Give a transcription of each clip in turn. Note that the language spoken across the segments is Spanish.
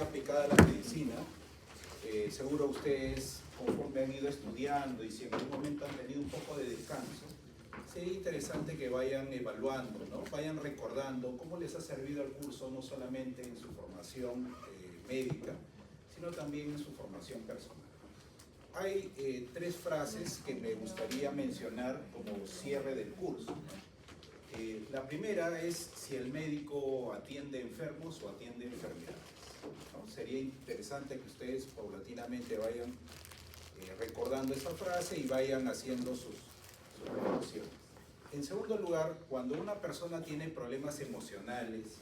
Aplicada a la medicina, seguro ustedes, conforme han ido estudiando y si en algún momento han tenido un poco de descanso, sería interesante que vayan evaluando, ¿no? Vayan recordando cómo les ha servido el curso, no solamente en su formación médica, sino también en su formación personal. Hay tres frases que me gustaría mencionar como cierre del curso, ¿no? La primera es si el médico atiende enfermos o atiende enfermedades, ¿no? Sería interesante que ustedes paulatinamente vayan recordando esa frase y vayan haciendo sus reflexiones. En segundo lugar, cuando una persona tiene problemas emocionales,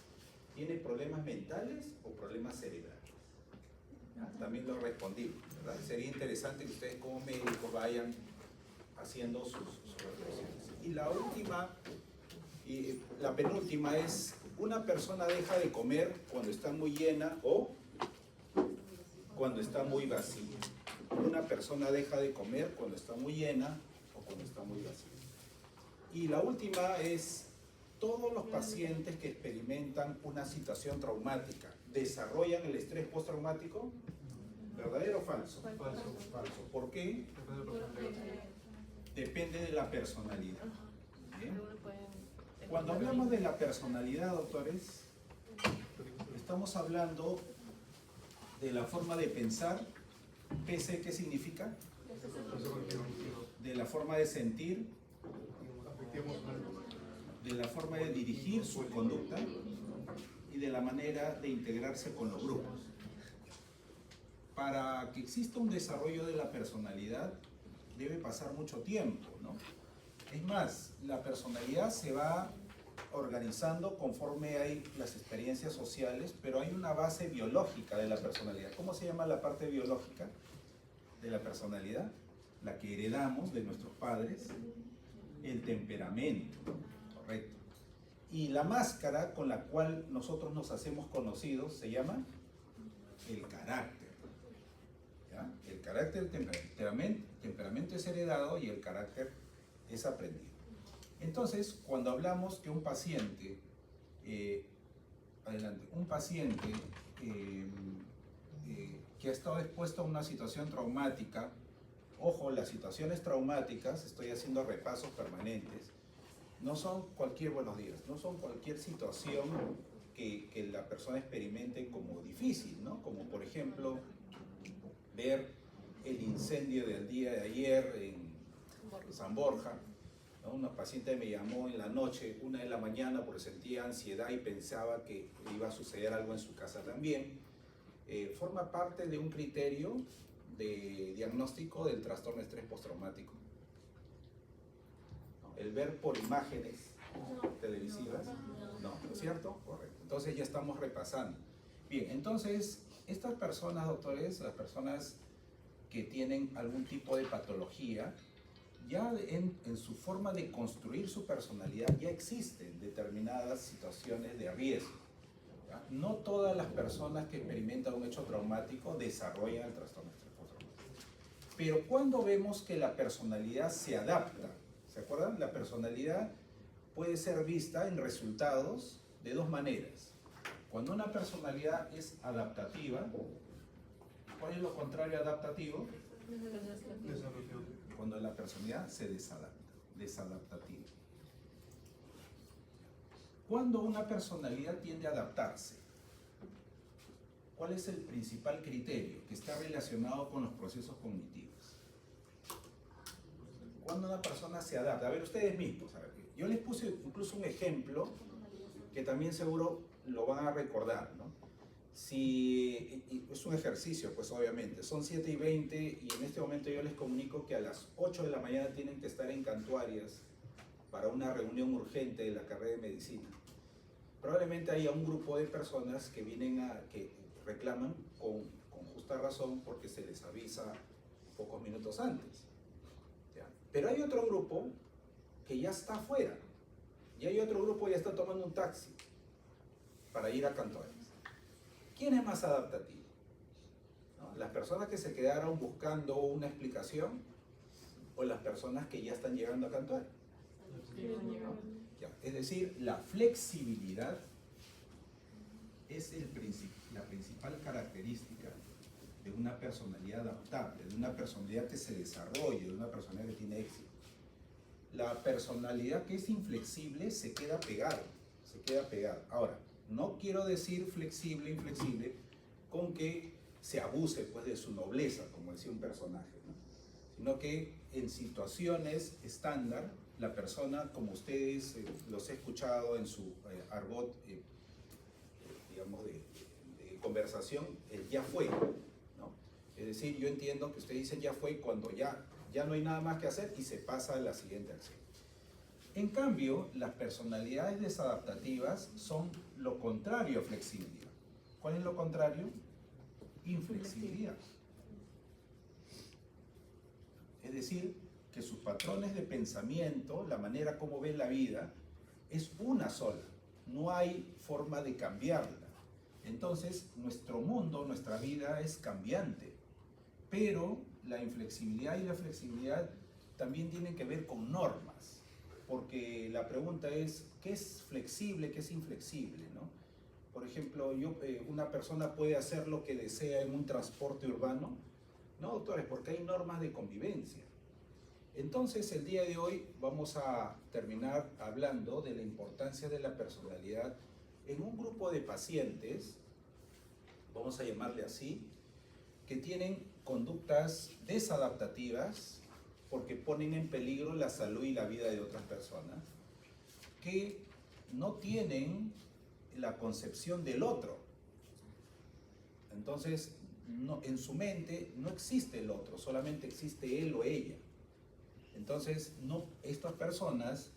¿tiene problemas mentales o problemas cerebrales? También lo respondí, ¿verdad? Sería interesante que ustedes como médicos vayan haciendo sus reflexiones. Y la última, y la penúltima es, ¿una persona deja de comer cuando está muy llena o cuando está muy vacía? Una persona deja de comer cuando está muy llena o cuando está muy vacía. Y la última es, ¿todos los pacientes que experimentan una situación traumática desarrollan el estrés postraumático? ¿Verdadero o falso? Falso. Falso. ¿Por qué? Depende de la personalidad. ¿Bien? Cuando hablamos de la personalidad, doctores, estamos hablando de la forma de pensar. PC, ¿qué significa? De la forma de sentir, de la forma de dirigir su conducta y de la manera de integrarse con los grupos. Para que exista un desarrollo de la personalidad debe pasar mucho tiempo, ¿no? Es más, la personalidad se va organizando conforme hay las experiencias sociales, pero hay una base biológica de la personalidad. ¿Cómo se llama la parte biológica de la personalidad? La que heredamos de nuestros padres, el temperamento, correcto. Y la máscara con la cual nosotros nos hacemos conocidos se llama el carácter. ¿Ya? El carácter, temperamento es heredado y el carácter es aprendido. Entonces, cuando hablamos que un paciente, que ha estado expuesto a una situación traumática, ojo, las situaciones traumáticas, estoy haciendo repasos permanentes, no son cualquier buenos días, no son cualquier situación que la persona experimente como difícil, ¿no? Como por ejemplo, ver el incendio del día de ayer en San Borja, ¿no? Una paciente me llamó en la noche, 1 de la mañana, porque sentía ansiedad y pensaba que iba a suceder algo en su casa también. Forma parte de un criterio de diagnóstico del trastorno de estrés postraumático. El ver por imágenes televisivas, no es cierto? Correcto. Entonces ya estamos repasando. Bien, entonces estas personas, doctores, las personas que tienen algún tipo de patología, ya en su forma de construir su personalidad ya existen determinadas situaciones de riesgo. ¿Ya? No todas las personas que experimentan un hecho traumático desarrollan el trastorno de estrés postraumático. Pero cuando vemos que la personalidad se adapta, ¿se acuerdan? La personalidad puede ser vista en resultados de dos maneras. Cuando una personalidad es adaptativa, ¿cuál es lo contrario a adaptativo? Cuando la personalidad se desadapta, desadaptativa. Cuando una personalidad tiende a adaptarse, ¿cuál es el principal criterio que está relacionado con los procesos cognitivos? Cuando una persona se adapta, a ver ustedes mismos, a ver, yo les puse incluso un ejemplo que también seguro lo van a recordar, ¿no? Si es un ejercicio, pues obviamente, son 7:20 y en este momento yo les comunico que a las 8 de la mañana tienen que estar en Cantuarias para una reunión urgente de la carrera de medicina. Probablemente haya un grupo de personas que que reclaman con justa razón porque se les avisa pocos minutos antes. ¿Ya? Pero hay otro grupo que ya está afuera y hay otro grupo que ya está tomando un taxi para ir a Cantuarias. ¿Quién es más adaptativo? ¿No? ¿Las personas que se quedaron buscando una explicación o las personas que ya están llegando a Cantuarias? Ya, es decir, la flexibilidad es el la principal característica de una personalidad adaptable, de una personalidad que se desarrolle, de una personalidad que tiene éxito. La personalidad que es inflexible se queda pegado, se queda pegado. Ahora, no quiero decir flexible, inflexible, con que se abuse pues de su nobleza, como decía un personaje, ¿no? Sino que en situaciones estándar, la persona, como ustedes los he escuchado en su argot, digamos, de conversación, ya fue, ¿no? Es decir, yo entiendo que usted dice ya fue cuando ya no hay nada más que hacer y se pasa a la siguiente acción. En cambio, las personalidades desadaptativas son lo contrario a flexibilidad. ¿Cuál es lo contrario? Inflexibilidad. Es decir, que sus patrones de pensamiento, la manera como ven la vida, es una sola. No hay forma de cambiarla. Entonces, nuestro mundo, nuestra vida es cambiante. Pero la inflexibilidad y la flexibilidad también tienen que ver con normas. Porque la pregunta es, ¿qué es flexible, qué es inflexible, ¿no? Por ejemplo, una persona puede hacer lo que desea en un transporte urbano. No, doctores, porque hay normas de convivencia. Entonces, el día de hoy vamos a terminar hablando de la importancia de la personalidad en un grupo de pacientes, vamos a llamarle así, que tienen conductas desadaptativas porque ponen en peligro la salud y la vida de otras personas, que no tienen la concepción del otro. Entonces, en su mente no existe el otro, solamente existe él o ella. Entonces, estas personas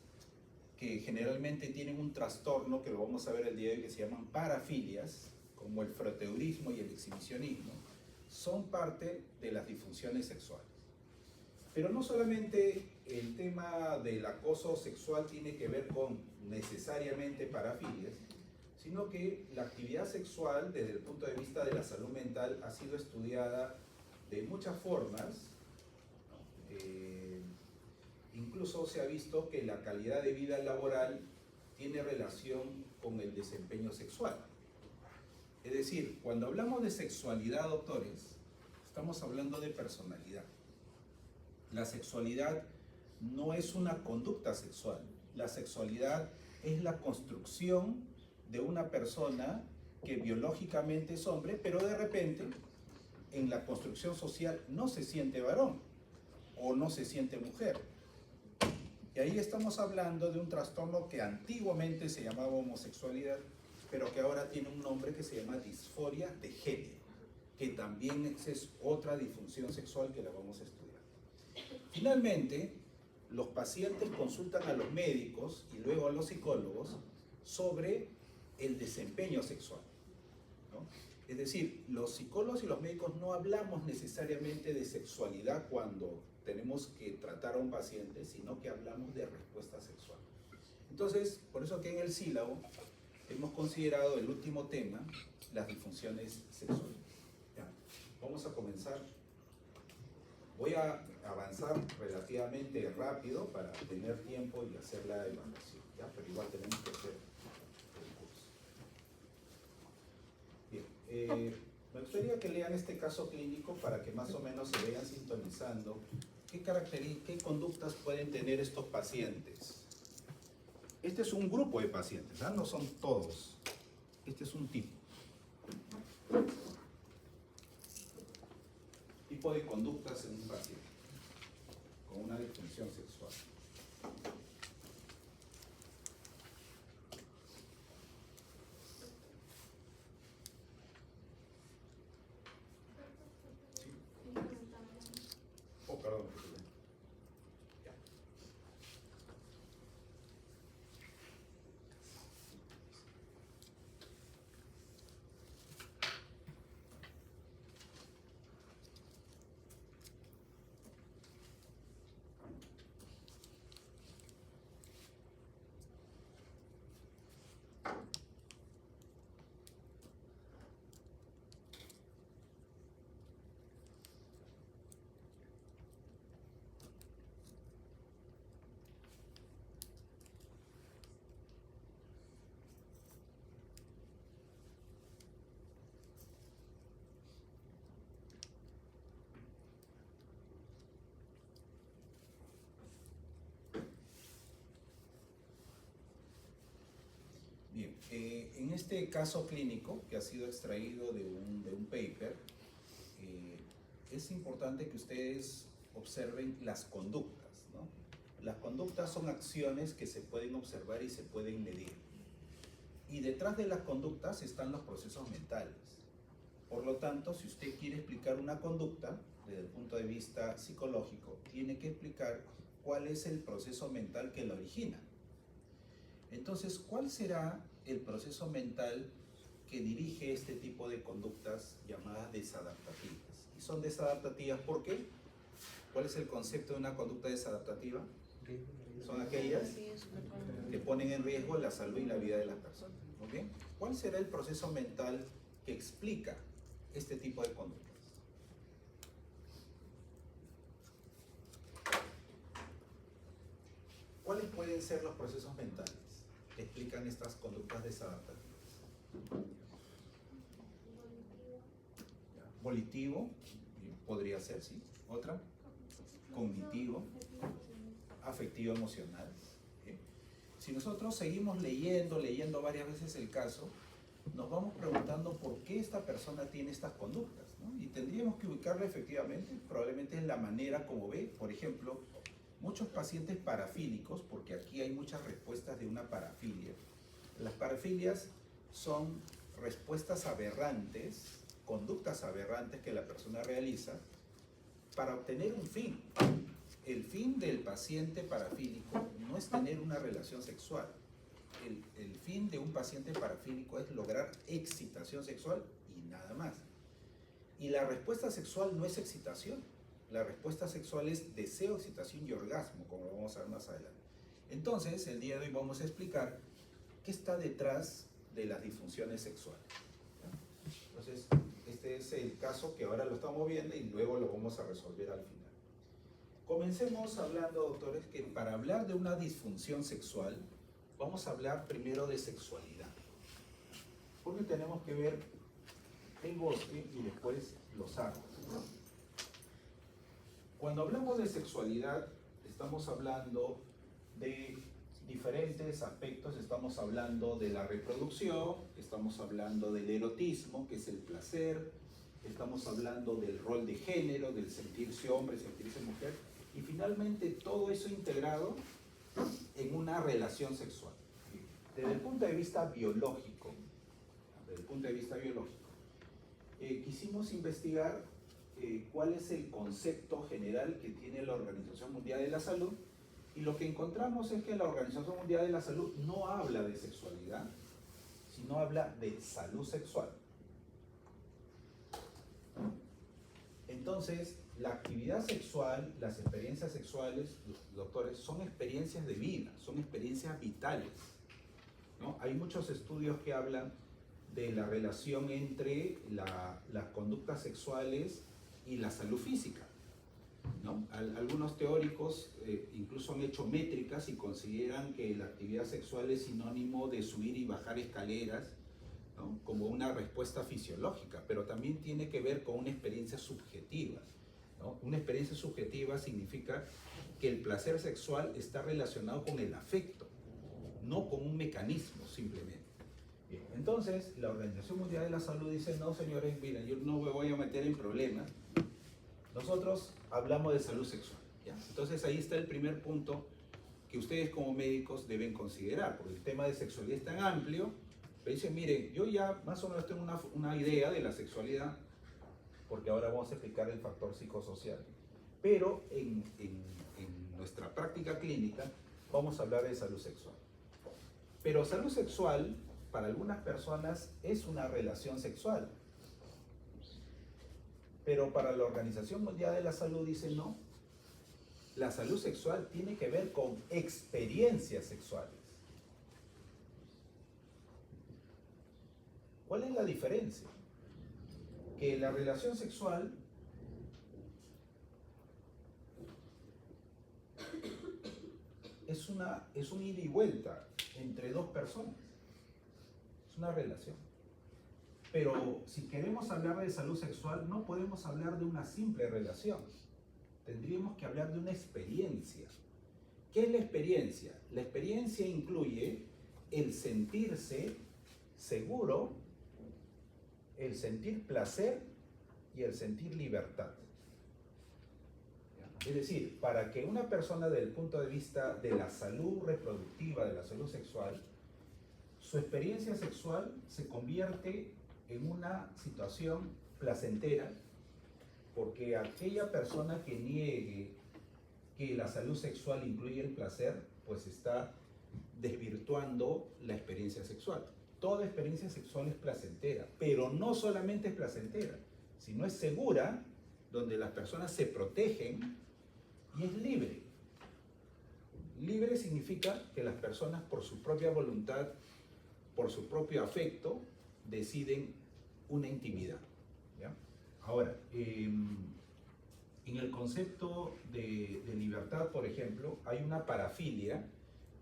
que generalmente tienen un trastorno, que lo vamos a ver el día de hoy, que se llaman parafilias, como el froteurismo y el exhibicionismo, son parte de las disfunciones sexuales. Pero no solamente el tema del acoso sexual tiene que ver con necesariamente parafilias, sino que la actividad sexual, desde el punto de vista de la salud mental, ha sido estudiada de muchas formas. Incluso se ha visto que la calidad de vida laboral tiene relación con el desempeño sexual. Es decir, cuando hablamos de sexualidad, doctores, estamos hablando de personalidad. La sexualidad no es una conducta sexual. La sexualidad es la construcción de una persona que biológicamente es hombre, pero de repente en la construcción social no se siente varón o no se siente mujer. Y ahí estamos hablando de un trastorno que antiguamente se llamaba homosexualidad, pero que ahora tiene un nombre que se llama disforia de género, que también es otra disfunción sexual que la vamos a estudiar. Finalmente, los pacientes consultan a los médicos y luego a los psicólogos sobre el desempeño sexual, ¿no? Es decir, los psicólogos y los médicos no hablamos necesariamente de sexualidad cuando tenemos que tratar a un paciente, sino que hablamos de respuesta sexual. Entonces, por eso que en el sílabo hemos considerado el último tema, las disfunciones sexuales. Ya, vamos a comenzar. Voy a avanzar relativamente rápido para tener tiempo y hacer la evaluación, ¿ya? Pero igual tenemos que hacer el curso. Bien, me gustaría que lean este caso clínico para que más o menos se vayan sintonizando qué conductas pueden tener estos pacientes. Este es un grupo de pacientes, ¿ah? No son todos. Este es un tipo. Tipo de conductas en un paciente con una disfunción sexual. ¿Sí? Oh, perdón. Ya. En este caso clínico, que ha sido extraído de un paper, es importante que ustedes observen las conductas, ¿no? Las conductas son acciones que se pueden observar y se pueden medir. Y detrás de las conductas están los procesos mentales. Por lo tanto, si usted quiere explicar una conducta desde el punto de vista psicológico, tiene que explicar cuál es el proceso mental que la origina. Entonces, ¿cuál será el proceso mental que dirige este tipo de conductas llamadas desadaptativas? Y son desadaptativas ¿por qué? ¿Cuál es el concepto de una conducta desadaptativa? Son aquellas que ponen en riesgo la salud y la vida de las personas. ¿Okay? ¿Cuál será el proceso mental que explica este tipo de conductas? ¿Cuáles pueden ser los procesos mentales que explican estas conductas desadaptativas? Volitivo, podría ser, sí. Otra, cognitivo, afectivo emocional. ¿Okay? Si nosotros seguimos leyendo varias veces el caso, nos vamos preguntando por qué esta persona tiene estas conductas, ¿no? Y tendríamos que ubicarla efectivamente, probablemente en la manera como ve. Por ejemplo, muchos pacientes parafílicos, porque aquí hay muchas respuestas de una parafilia. Las parafilias son respuestas aberrantes, conductas aberrantes que la persona realiza para obtener un fin. El fin del paciente parafílico no es tener una relación sexual. El fin de un paciente parafílico es lograr excitación sexual y nada más. Y la respuesta sexual no es excitación. La respuesta sexual es deseo, excitación y orgasmo, como lo vamos a ver más adelante. Entonces, el día de hoy vamos a explicar qué está detrás de las disfunciones sexuales. Entonces, este es el caso que ahora lo estamos viendo y luego lo vamos a resolver al final. Comencemos hablando, doctores, que para hablar de una disfunción sexual, vamos a hablar primero de sexualidad. Porque tenemos que ver el bosque y después los árboles. Cuando hablamos de sexualidad, estamos hablando de diferentes aspectos. Estamos hablando de la reproducción, estamos hablando del erotismo, que es el placer, estamos hablando del rol de género, del sentirse hombre, sentirse mujer, y finalmente todo eso integrado en una relación sexual. Desde el punto de vista biológico, quisimos investigar cuál es el concepto general que tiene la Organización Mundial de la Salud, y lo que encontramos es que la Organización Mundial de la Salud no habla de sexualidad, sino habla de salud sexual. Entonces, la actividad sexual, las experiencias sexuales, doctores, son experiencias de vida, son experiencias vitales, ¿no? Hay muchos estudios que hablan de la relación entre las conductas sexuales y la salud física, ¿no? Algunos teóricos incluso han hecho métricas y consideran que la actividad sexual es sinónimo de subir y bajar escaleras, ¿no? Como una respuesta fisiológica, pero también tiene que ver con una experiencia subjetiva, ¿no? Una experiencia subjetiva significa que el placer sexual está relacionado con el afecto, no con un mecanismo simplemente. Bien, entonces, la Organización Mundial de la Salud dice, no señores, miren, yo no me voy a meter en problemas. Nosotros hablamos de salud sexual, ¿ya? Entonces ahí está el primer punto que ustedes como médicos deben considerar, porque el tema de sexualidad es tan amplio. Pero dicen, miren, yo ya más o menos tengo una idea de la sexualidad, porque ahora vamos a explicar el factor psicosocial. Pero en nuestra práctica clínica vamos a hablar de salud sexual. Pero salud sexual, para algunas personas, es una relación sexual. Pero para la Organización Mundial de la Salud dice no. La salud sexual tiene que ver con experiencias sexuales. ¿Cuál es la diferencia? Que la relación sexual es un ida y vuelta entre dos personas. Es una relación. Pero si queremos hablar de salud sexual, no podemos hablar de una simple relación. Tendríamos que hablar de una experiencia. ¿Qué es la experiencia? La experiencia incluye el sentirse seguro, el sentir placer y el sentir libertad. Es decir, para que una persona desde el punto de vista de la salud reproductiva, de la salud sexual, su experiencia sexual se convierte en una situación placentera, porque aquella persona que niegue que la salud sexual incluye el placer, pues está desvirtuando la experiencia sexual. Toda experiencia sexual es placentera, pero no solamente es placentera, sino es segura, donde las personas se protegen y es libre. Libre significa que las personas por su propia voluntad, por su propio afecto, deciden una intimidad, ¿ya? Ahora, en el concepto de libertad, por ejemplo, hay una parafilia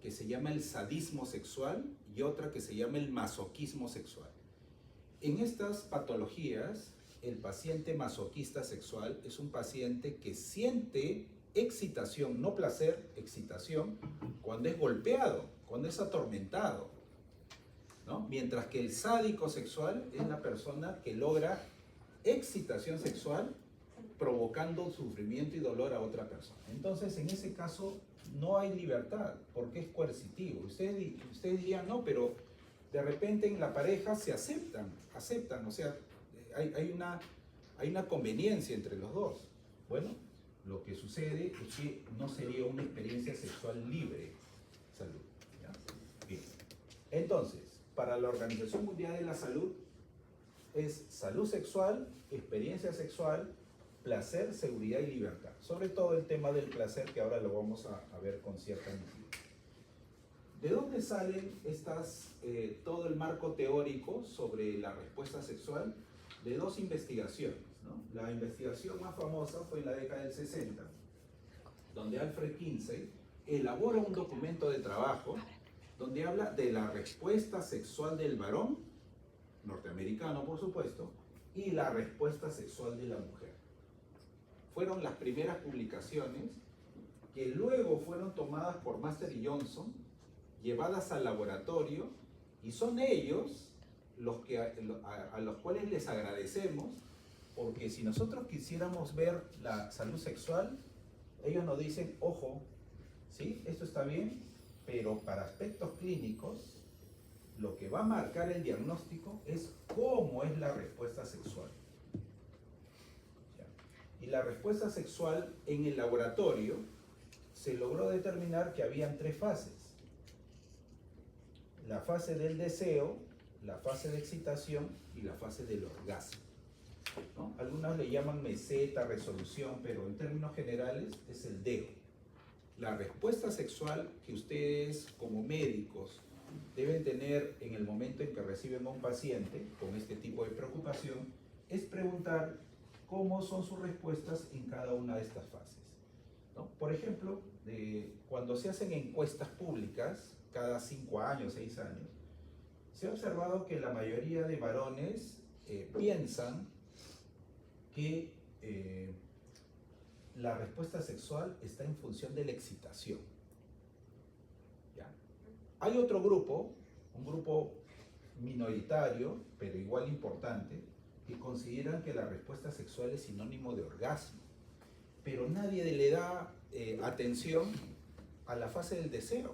que se llama el sadismo sexual y otra que se llama el masoquismo sexual. En estas patologías, el paciente masoquista sexual es un paciente que siente excitación, no placer, excitación, cuando es golpeado, cuando es atormentado, ¿no? Mientras que el sádico sexual es la persona que logra excitación sexual provocando sufrimiento y dolor a otra persona. Entonces, en ese caso, no hay libertad, porque es coercitivo. Ustedes dirían, no, pero de repente en la pareja se aceptan, o sea, hay una conveniencia entre los dos. Bueno, lo que sucede es que no sería una experiencia sexual libre. Salud. ¿Ya? Bien. Entonces, para la Organización Mundial de la Salud, es salud sexual, experiencia sexual, placer, seguridad y libertad. Sobre todo el tema del placer, que ahora lo vamos a ver con cierta nitidez. ¿De dónde salen todo el marco teórico sobre la respuesta sexual? De dos investigaciones, ¿no? La investigación más famosa fue en la década del 60, donde Alfred Kinsey elabora un documento de trabajo donde habla de la respuesta sexual del varón, norteamericano por supuesto, y la respuesta sexual de la mujer. Fueron las primeras publicaciones que luego fueron tomadas por Master y Johnson, llevadas al laboratorio, y son ellos a los cuales les agradecemos, porque si nosotros quisiéramos ver la salud sexual, ellos nos dicen, ojo, ¿sí? Esto está bien, pero para aspectos clínicos, lo que va a marcar el diagnóstico es cómo es la respuesta sexual. ¿Ya? Y la respuesta sexual en el laboratorio se logró determinar que habían tres fases. La fase del deseo, la fase de excitación y la fase del orgasmo, ¿no? Algunos le llaman meseta, resolución, pero en términos generales es el DEO. La respuesta sexual que ustedes como médicos deben tener en el momento en que reciben a un paciente con este tipo de preocupación es preguntar cómo son sus respuestas en cada una de estas fases, ¿no? Por ejemplo, cuando se hacen encuestas públicas, cada 5 años, 6 años, se ha observado que la mayoría de varones piensan que la respuesta sexual está en función de la excitación. ¿Ya? Hay otro grupo, un grupo minoritario, pero igual importante, que consideran que la respuesta sexual es sinónimo de orgasmo, pero nadie le da atención a la fase del deseo.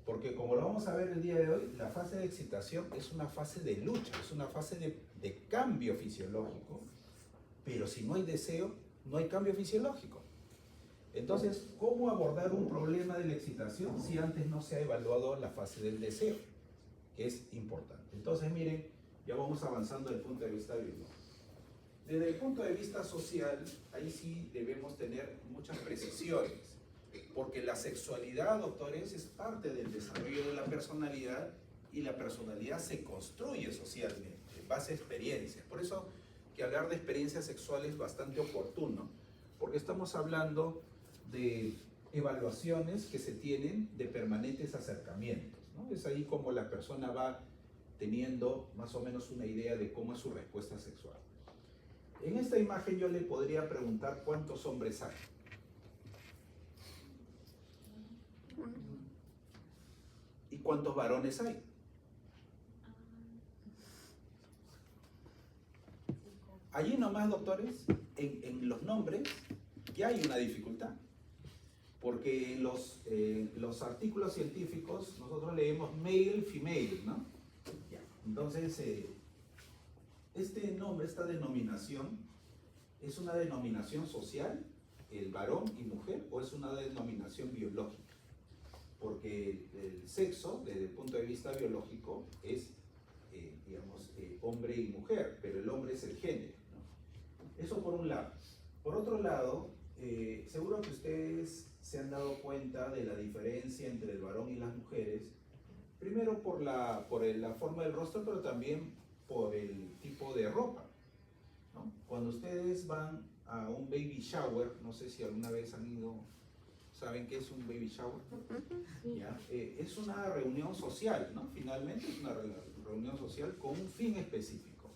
Porque como lo vamos a ver el día de hoy, la fase de excitación es una fase de lucha, es una fase de cambio fisiológico, pero si no hay deseo, no hay cambio fisiológico. Entonces, ¿cómo abordar un problema de la excitación si antes no se ha evaluado la fase del deseo? Que es importante. Entonces, miren, ya vamos avanzando desde el punto de vista biológico. Desde el punto de vista social, ahí sí debemos tener muchas precisiones, porque la sexualidad, doctores, es parte del desarrollo de la personalidad y la personalidad se construye socialmente, en base a experiencias. Por eso que hablar de experiencias sexuales es bastante oportuno, porque estamos hablando de evaluaciones que se tienen de permanentes acercamientos, ¿no? Es ahí como la persona va teniendo más o menos una idea de cómo es su respuesta sexual. En esta imagen yo le podría preguntar cuántos hombres hay. ¿Y cuántos varones hay? allí nomás, doctores, en los nombres ya hay una dificultad. Porque en los artículos científicos nosotros leemos male, female, ¿no? Ya. Entonces, este nombre, esta denominación, ¿es una denominación social, el varón y mujer, o es una denominación biológica? Porque el sexo, desde el punto de vista biológico, es, digamos, hombre y mujer, pero el hombre es el género, ¿no? Eso por un lado. Por otro lado, seguro que ustedes se han dado cuenta de la diferencia entre el varón y las mujeres, primero por la forma del rostro, pero también por el tipo de ropa, ¿no? Cuando ustedes van a un baby shower, no sé si alguna vez han ido, ¿saben qué es un baby shower? ¿Ya? Es una reunión social, ¿no? Finalmente es una reunión social con un fin específico.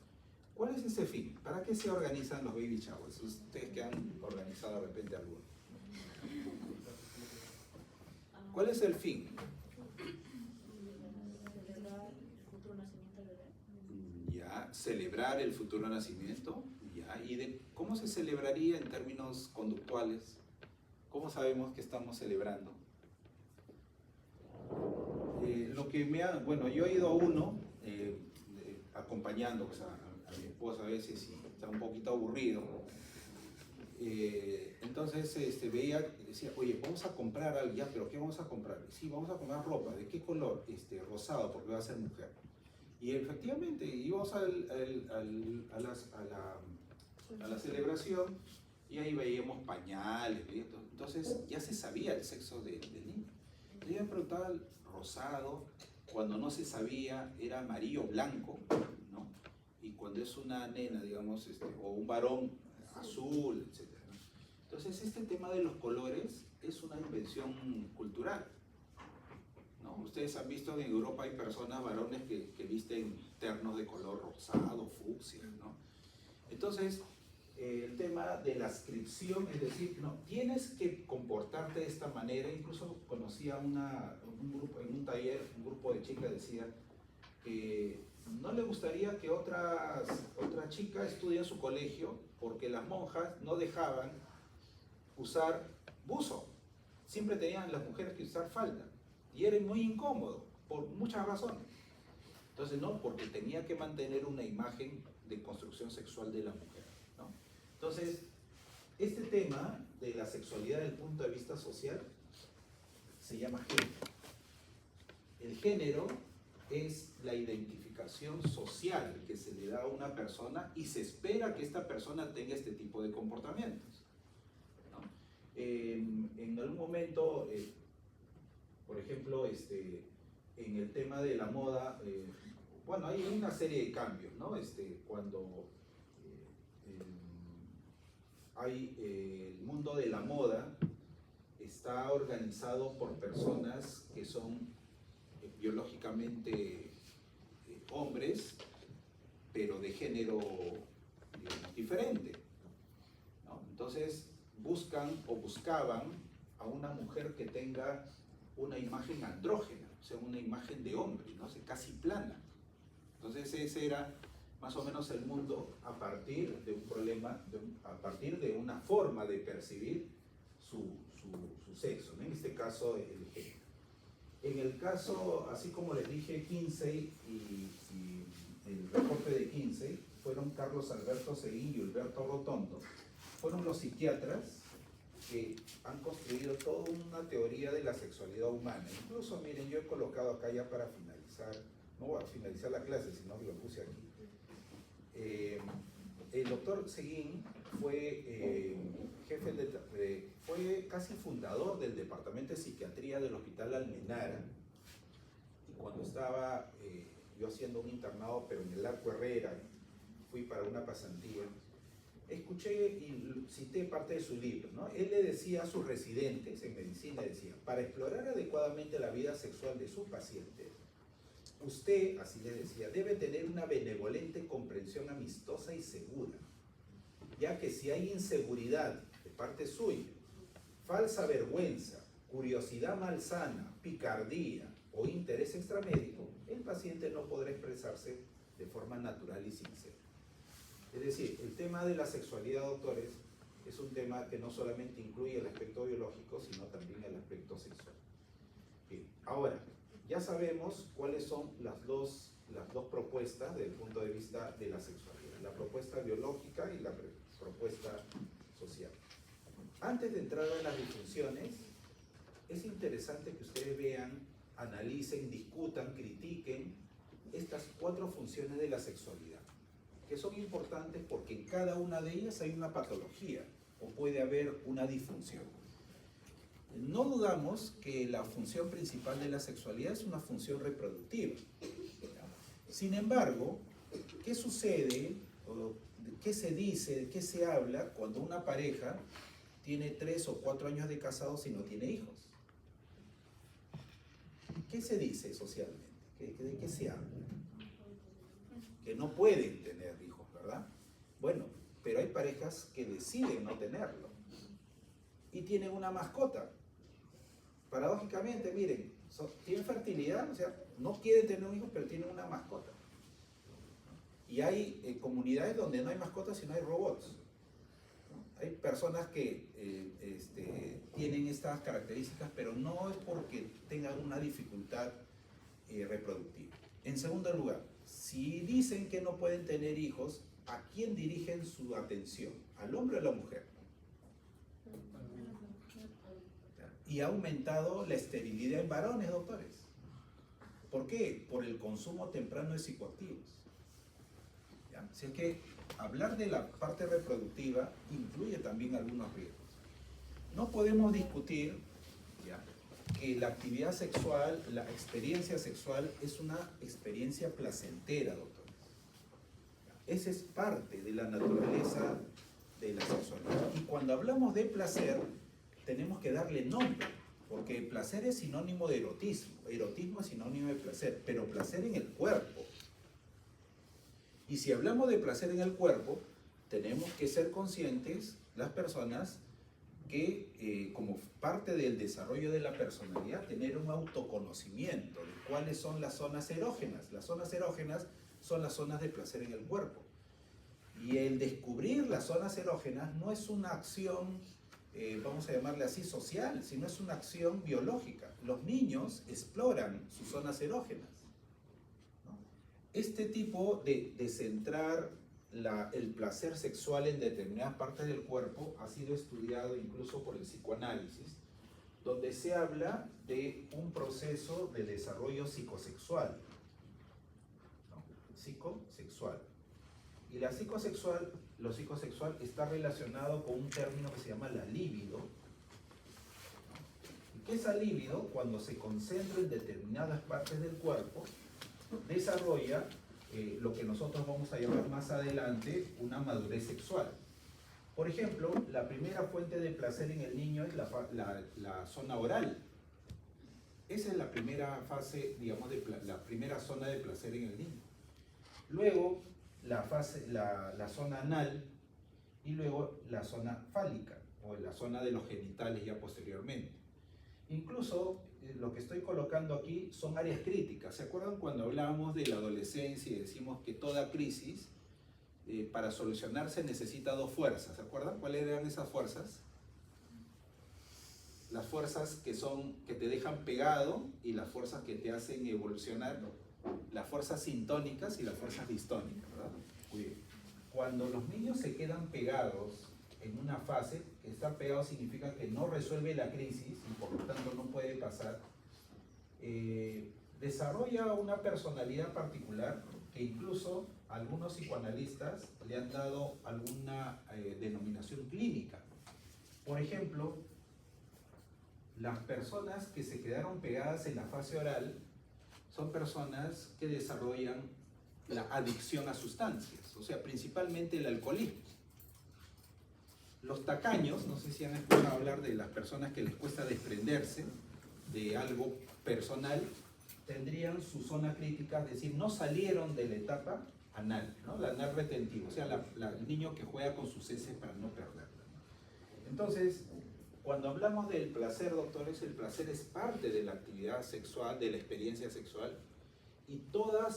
¿Cuál es ese fin? ¿Para qué se organizan los baby showers? Ustedes que han organizado de repente alguno. ¿Cuál es el fin? Ya, celebrar el futuro nacimiento. Ya, ¿y cómo se celebraría en términos conductuales? ¿Cómo sabemos que estamos celebrando? Bueno, yo he ido a uno acompañando, o sea, a mi esposa a veces y está un poquito aburrido. Entonces decía, oye, vamos a comprar algo, ya, pero ¿qué vamos a comprar? Sí, vamos a comprar ropa, ¿de qué color? Rosado, porque va a ser mujer. Y efectivamente íbamos a la celebración y ahí veíamos pañales, entonces ya se sabía el sexo del niño. Entonces yo me preguntaba el rosado, cuando no se sabía era amarillo blanco, ¿no? Y cuando es una nena, digamos, o un varón, azul, etc. Entonces este tema de los colores es una invención cultural, ¿no? Ustedes han visto que en Europa hay personas, varones, que visten ternos de color rosado, fucsia, ¿no? Entonces, el tema de la adscripción, es decir, no, tienes que comportarte de esta manera. Incluso conocí a un grupo, en un taller, un grupo de chicas decía que no le gustaría que otra chica estudie en su colegio porque las monjas no dejaban usar buzo. Siempre tenían las mujeres que usar falda y era muy incómodo por muchas razones. Entonces, no, porque tenía que mantener una imagen de construcción sexual de la mujer, ¿no? Entonces, este tema de la sexualidad desde el punto de vista social se llama género. El género es la identificación social que se le da a una persona y se espera que esta persona tenga este tipo de comportamientos, ¿no? En algún momento, por ejemplo, en el tema de la moda, bueno, hay una serie de cambios, ¿no? Cuando el mundo de la moda está organizado por personas que son biológicamente hombres, pero de género, digamos, diferente, ¿no? Entonces buscaban a una mujer que tenga una imagen andrógena, o sea, una imagen de hombre, ¿no? O sea, casi plana. Entonces ese era más o menos el mundo a partir de un problema, a partir de una forma de percibir su sexo, ¿no? En este caso el género. En el caso, así como les dije, Kinsey y el reporte de Kinsey, fueron Carlos Alberto Seguín y Humberto Rotondo, fueron los psiquiatras que han construido toda una teoría de la sexualidad humana. Incluso, miren, yo he colocado acá ya para finalizar, no voy a finalizar la clase, sino que lo puse aquí. El doctor Seguín fue fue casi fundador del departamento de psiquiatría del Hospital Almenara, y cuando estaba yo haciendo un internado, pero en el Arco Herrera, fui para una pasantía, escuché y cité parte de su libro, ¿no? Él le decía a sus residentes en medicina, decía, para explorar adecuadamente la vida sexual de sus pacientes, usted, así le decía, debe tener una benevolente comprensión amistosa y segura, ya que si hay inseguridad de parte suya, falsa vergüenza, curiosidad malsana, picardía o interés extramédico, el paciente no podrá expresarse de forma natural y sincera. Es decir, el tema de la sexualidad, doctores, es un tema que no solamente incluye el aspecto biológico, sino también el aspecto sexual. Bien, ahora, ya sabemos cuáles son las dos propuestas desde el punto de vista de la sexualidad, la propuesta biológica y la propuesta social. Antes de entrar a las disfunciones, es interesante que ustedes vean, analicen, discutan, critiquen estas 4 funciones de la sexualidad, que son importantes porque en cada una de ellas hay una patología o puede haber una disfunción. No dudamos que la función principal de la sexualidad es una función reproductiva. Sin embargo, ¿qué sucede, o qué se dice, qué se habla cuando una pareja tiene 3 o 4 años de casados y no tiene hijos? ¿Qué se dice socialmente? ¿De qué se habla? Que no pueden tener hijos, ¿verdad? Bueno, pero hay parejas que deciden no tenerlo y tienen una mascota. Paradójicamente, miren, tienen fertilidad, o sea, no quieren tener un hijo, pero tienen una mascota. Y hay comunidades donde no hay mascotas, sino hay robots. Hay personas que tienen estas características, pero no es porque tengan una dificultad reproductiva. En segundo lugar, si dicen que no pueden tener hijos, ¿a quién dirigen su atención? ¿Al hombre o a la mujer? Y ha aumentado la esterilidad en varones, doctores. ¿Por qué? Por el consumo temprano de psicoactivos. ¿Ya? Así es que hablar de la parte reproductiva incluye también algunos riesgos. No podemos discutir, ¿ya?, que la actividad sexual, la experiencia sexual es una experiencia placentera, doctores. Esa es parte de la naturaleza de la sexualidad. Y cuando hablamos de placer, tenemos que darle nombre, porque placer es sinónimo de erotismo, erotismo es sinónimo de placer, pero placer en el cuerpo. Y si hablamos de placer en el cuerpo, tenemos que ser conscientes, las personas, que como parte del desarrollo de la personalidad, tener un autoconocimiento de cuáles son las zonas erógenas. Las zonas erógenas son las zonas de placer en el cuerpo. Y el descubrir las zonas erógenas no es una acción, vamos a llamarle así, social, sino es una acción biológica. Los niños exploran sus zonas erógenas, ¿no? Este tipo de centrar el placer sexual en determinadas partes del cuerpo ha sido estudiado incluso por el psicoanálisis, donde se habla de un proceso de desarrollo psicosexual, ¿no? Psicosexual. Y lo psicosexual está relacionado con un término que se llama la libido. ¿Y qué es la libido? Cuando se concentra en determinadas partes del cuerpo, desarrolla lo que nosotros vamos a llamar más adelante una madurez sexual. Por ejemplo, la primera fuente de placer en el niño es la zona oral. Esa es la primera fase, digamos, la primera zona de placer en el niño. Luego, la zona anal, y luego la zona fálica, o la zona de los genitales ya posteriormente. Incluso lo que estoy colocando aquí son áreas críticas. ¿Se acuerdan cuando hablábamos de la adolescencia y decimos que toda crisis, para solucionarse, necesita 2 fuerzas? ¿Se acuerdan cuáles eran esas fuerzas? Las fuerzas que te dejan pegado y las fuerzas que te hacen evolucionar, las fuerzas sintónicas y las fuerzas distónicas, ¿verdad? Muy bien. Cuando los niños se quedan pegados en una fase, que estar pegado significa que no resuelve la crisis y por lo tanto no puede pasar, desarrolla una personalidad particular que incluso algunos psicoanalistas le han dado alguna denominación clínica. Por ejemplo, las personas que se quedaron pegadas en la fase oral son personas que desarrollan la adicción a sustancias, o sea, principalmente el alcoholismo. Los tacaños, no sé si han escuchado hablar de las personas que les cuesta desprenderse de algo personal, tendrían su zona crítica, es decir, no salieron de la etapa anal, ¿no? La anal retentiva, o sea, el niño que juega con sus heces para no perderla, ¿no? Entonces, cuando hablamos del placer, doctores, el placer es parte de la actividad sexual, de la experiencia sexual, Y toda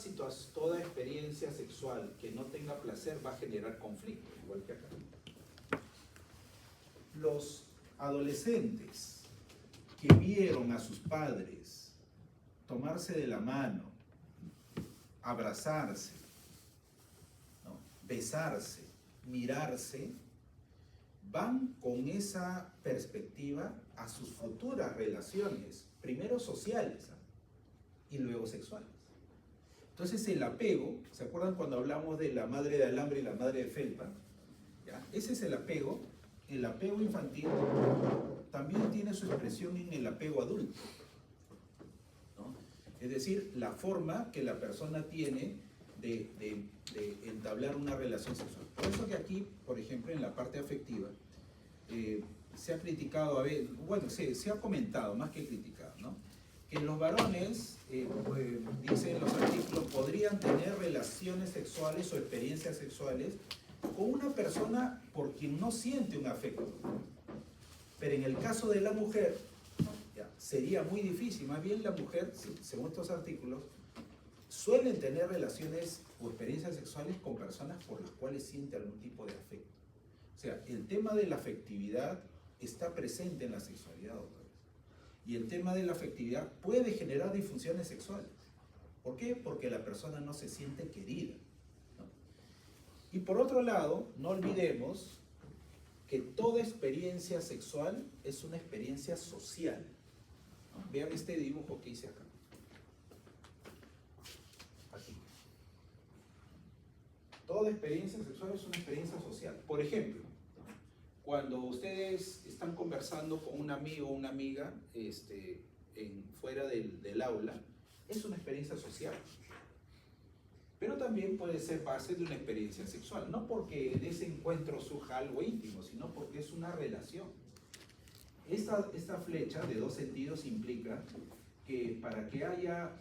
experiencia sexual que no tenga placer va a generar conflicto, igual que acá. Los adolescentes que vieron a sus padres tomarse de la mano, abrazarse, ¿no?, besarse, mirarse, van con esa perspectiva a sus futuras relaciones, primero sociales, ¿eh?, y luego sexuales. Entonces el apego, ¿se acuerdan cuando hablamos de la madre de alambre y la madre de felpa? ¿Ya? Ese es el apego. El apego infantil también tiene su expresión en el apego adulto, ¿no? Es decir, la forma que la persona tiene de entablar una relación sexual. Por eso que aquí, por ejemplo, en la parte afectiva, se ha criticado, bueno, se ha comentado, más que criticado, ¿no?, que los varones, dicen los artículos, podrían tener relaciones sexuales o experiencias sexuales con una persona por quien no siente un afecto. Pero en el caso de la mujer, ya, sería muy difícil. Más bien la mujer, según estos artículos, suelen tener relaciones o experiencias sexuales con personas por las cuales siente algún tipo de afecto. O sea, el tema de la afectividad está presente en la sexualidad otra vez. Y el tema de la afectividad puede generar disfunciones sexuales. ¿Por qué? Porque la persona no se siente querida, ¿no? Y por otro lado, no olvidemos que toda experiencia sexual es una experiencia social, ¿no? Vean este dibujo que hice acá. Aquí. Toda experiencia sexual es una experiencia social. Por ejemplo, cuando ustedes están conversando con un amigo o una amiga fuera del aula, es una experiencia social. Pero también puede ser base de una experiencia sexual, no porque de ese encuentro surja algo íntimo, sino porque es una relación. Esta flecha de dos sentidos implica que para que haya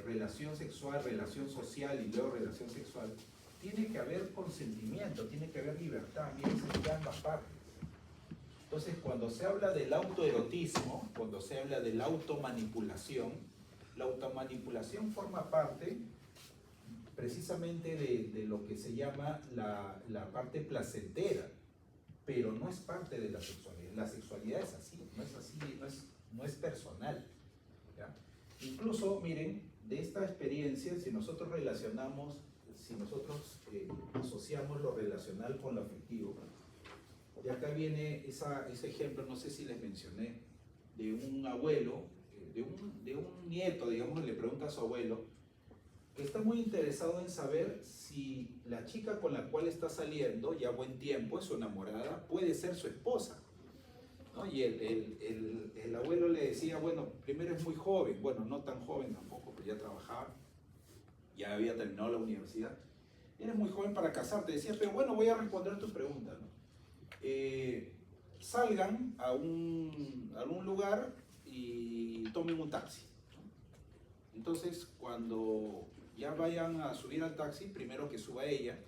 relación sexual, relación social y luego relación sexual, tiene que haber consentimiento, tiene que haber libertad, miren, de ambas partes. Entonces, cuando se habla del autoerotismo, cuando se habla de la automanipulación, la automanipulación forma parte precisamente de lo que se llama la parte placentera, pero no es parte de la sexualidad. La sexualidad es así, no es personal, ¿ya? Incluso, miren, de esta experiencia, si nosotros asociamos lo relacional con lo afectivo, y acá viene ese ejemplo, no sé si les mencioné, de un abuelo, de un nieto, digamos, le pregunta a su abuelo, que está muy interesado en saber si la chica con la cual está saliendo, ya buen tiempo, es su enamorada, puede ser su esposa, ¿no? Y el abuelo le decía, bueno, primero es muy joven, bueno, no tan joven tampoco, pero ya trabajaba, ya había terminado la universidad, eres muy joven para casarte, decía, pero bueno, voy a responder tu pregunta, ¿no? Salgan a algún lugar y tomen un taxi, ¿no? Entonces, cuando ya vayan a subir al taxi, primero que suba ella,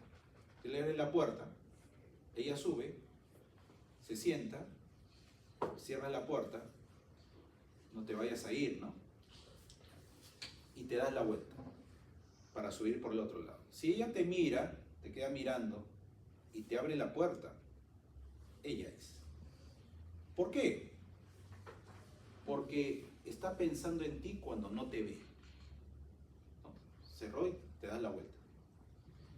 que le abre la puerta, ella sube, se sienta, cierra la puerta, no te vayas a ir, ¿no? Y te das la vuelta para subir por el otro lado. Si ella te mira, te queda mirando y te abre la puerta, ella es. ¿Por qué? Porque está pensando en ti cuando no te ve, ¿no? Cerró y te das la vuelta.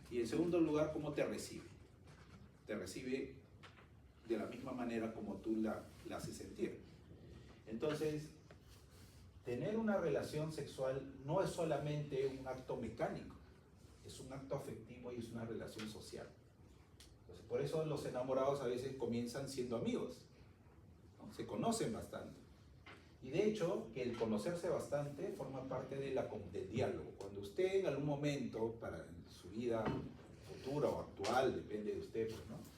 Y en segundo lugar, ¿cómo te recibe? Te recibe de la misma manera como tú la haces sentir. Entonces, tener una relación sexual no es solamente un acto mecánico, es un acto afectivo y es una relación social. Entonces, por eso los enamorados a veces comienzan siendo amigos, ¿no? Se conocen bastante. Y de hecho, que el conocerse bastante forma parte del diálogo. Cuando usted en algún momento, para su vida futura o actual, depende de usted, pues, ¿no?,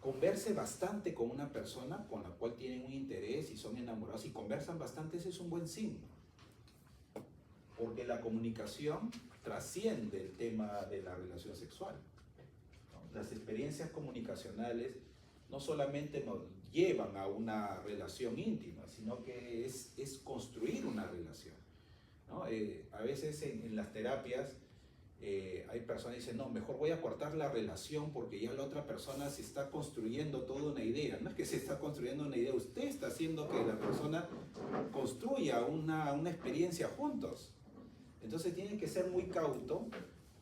converse bastante con una persona con la cual tienen un interés y son enamorados y conversan bastante, ese es un buen signo. Porque la comunicación trasciende el tema de la relación sexual, ¿no? Las experiencias comunicacionales no solamente nos llevan a una relación íntima, sino que es construir una relación. ¿no? A veces en las terapias hay personas que dicen, no, mejor voy a cortar la relación porque ya la otra persona se está construyendo toda una idea. No es que se está construyendo una idea, usted está haciendo que la persona construya una experiencia juntos. Entonces tiene que ser muy cauto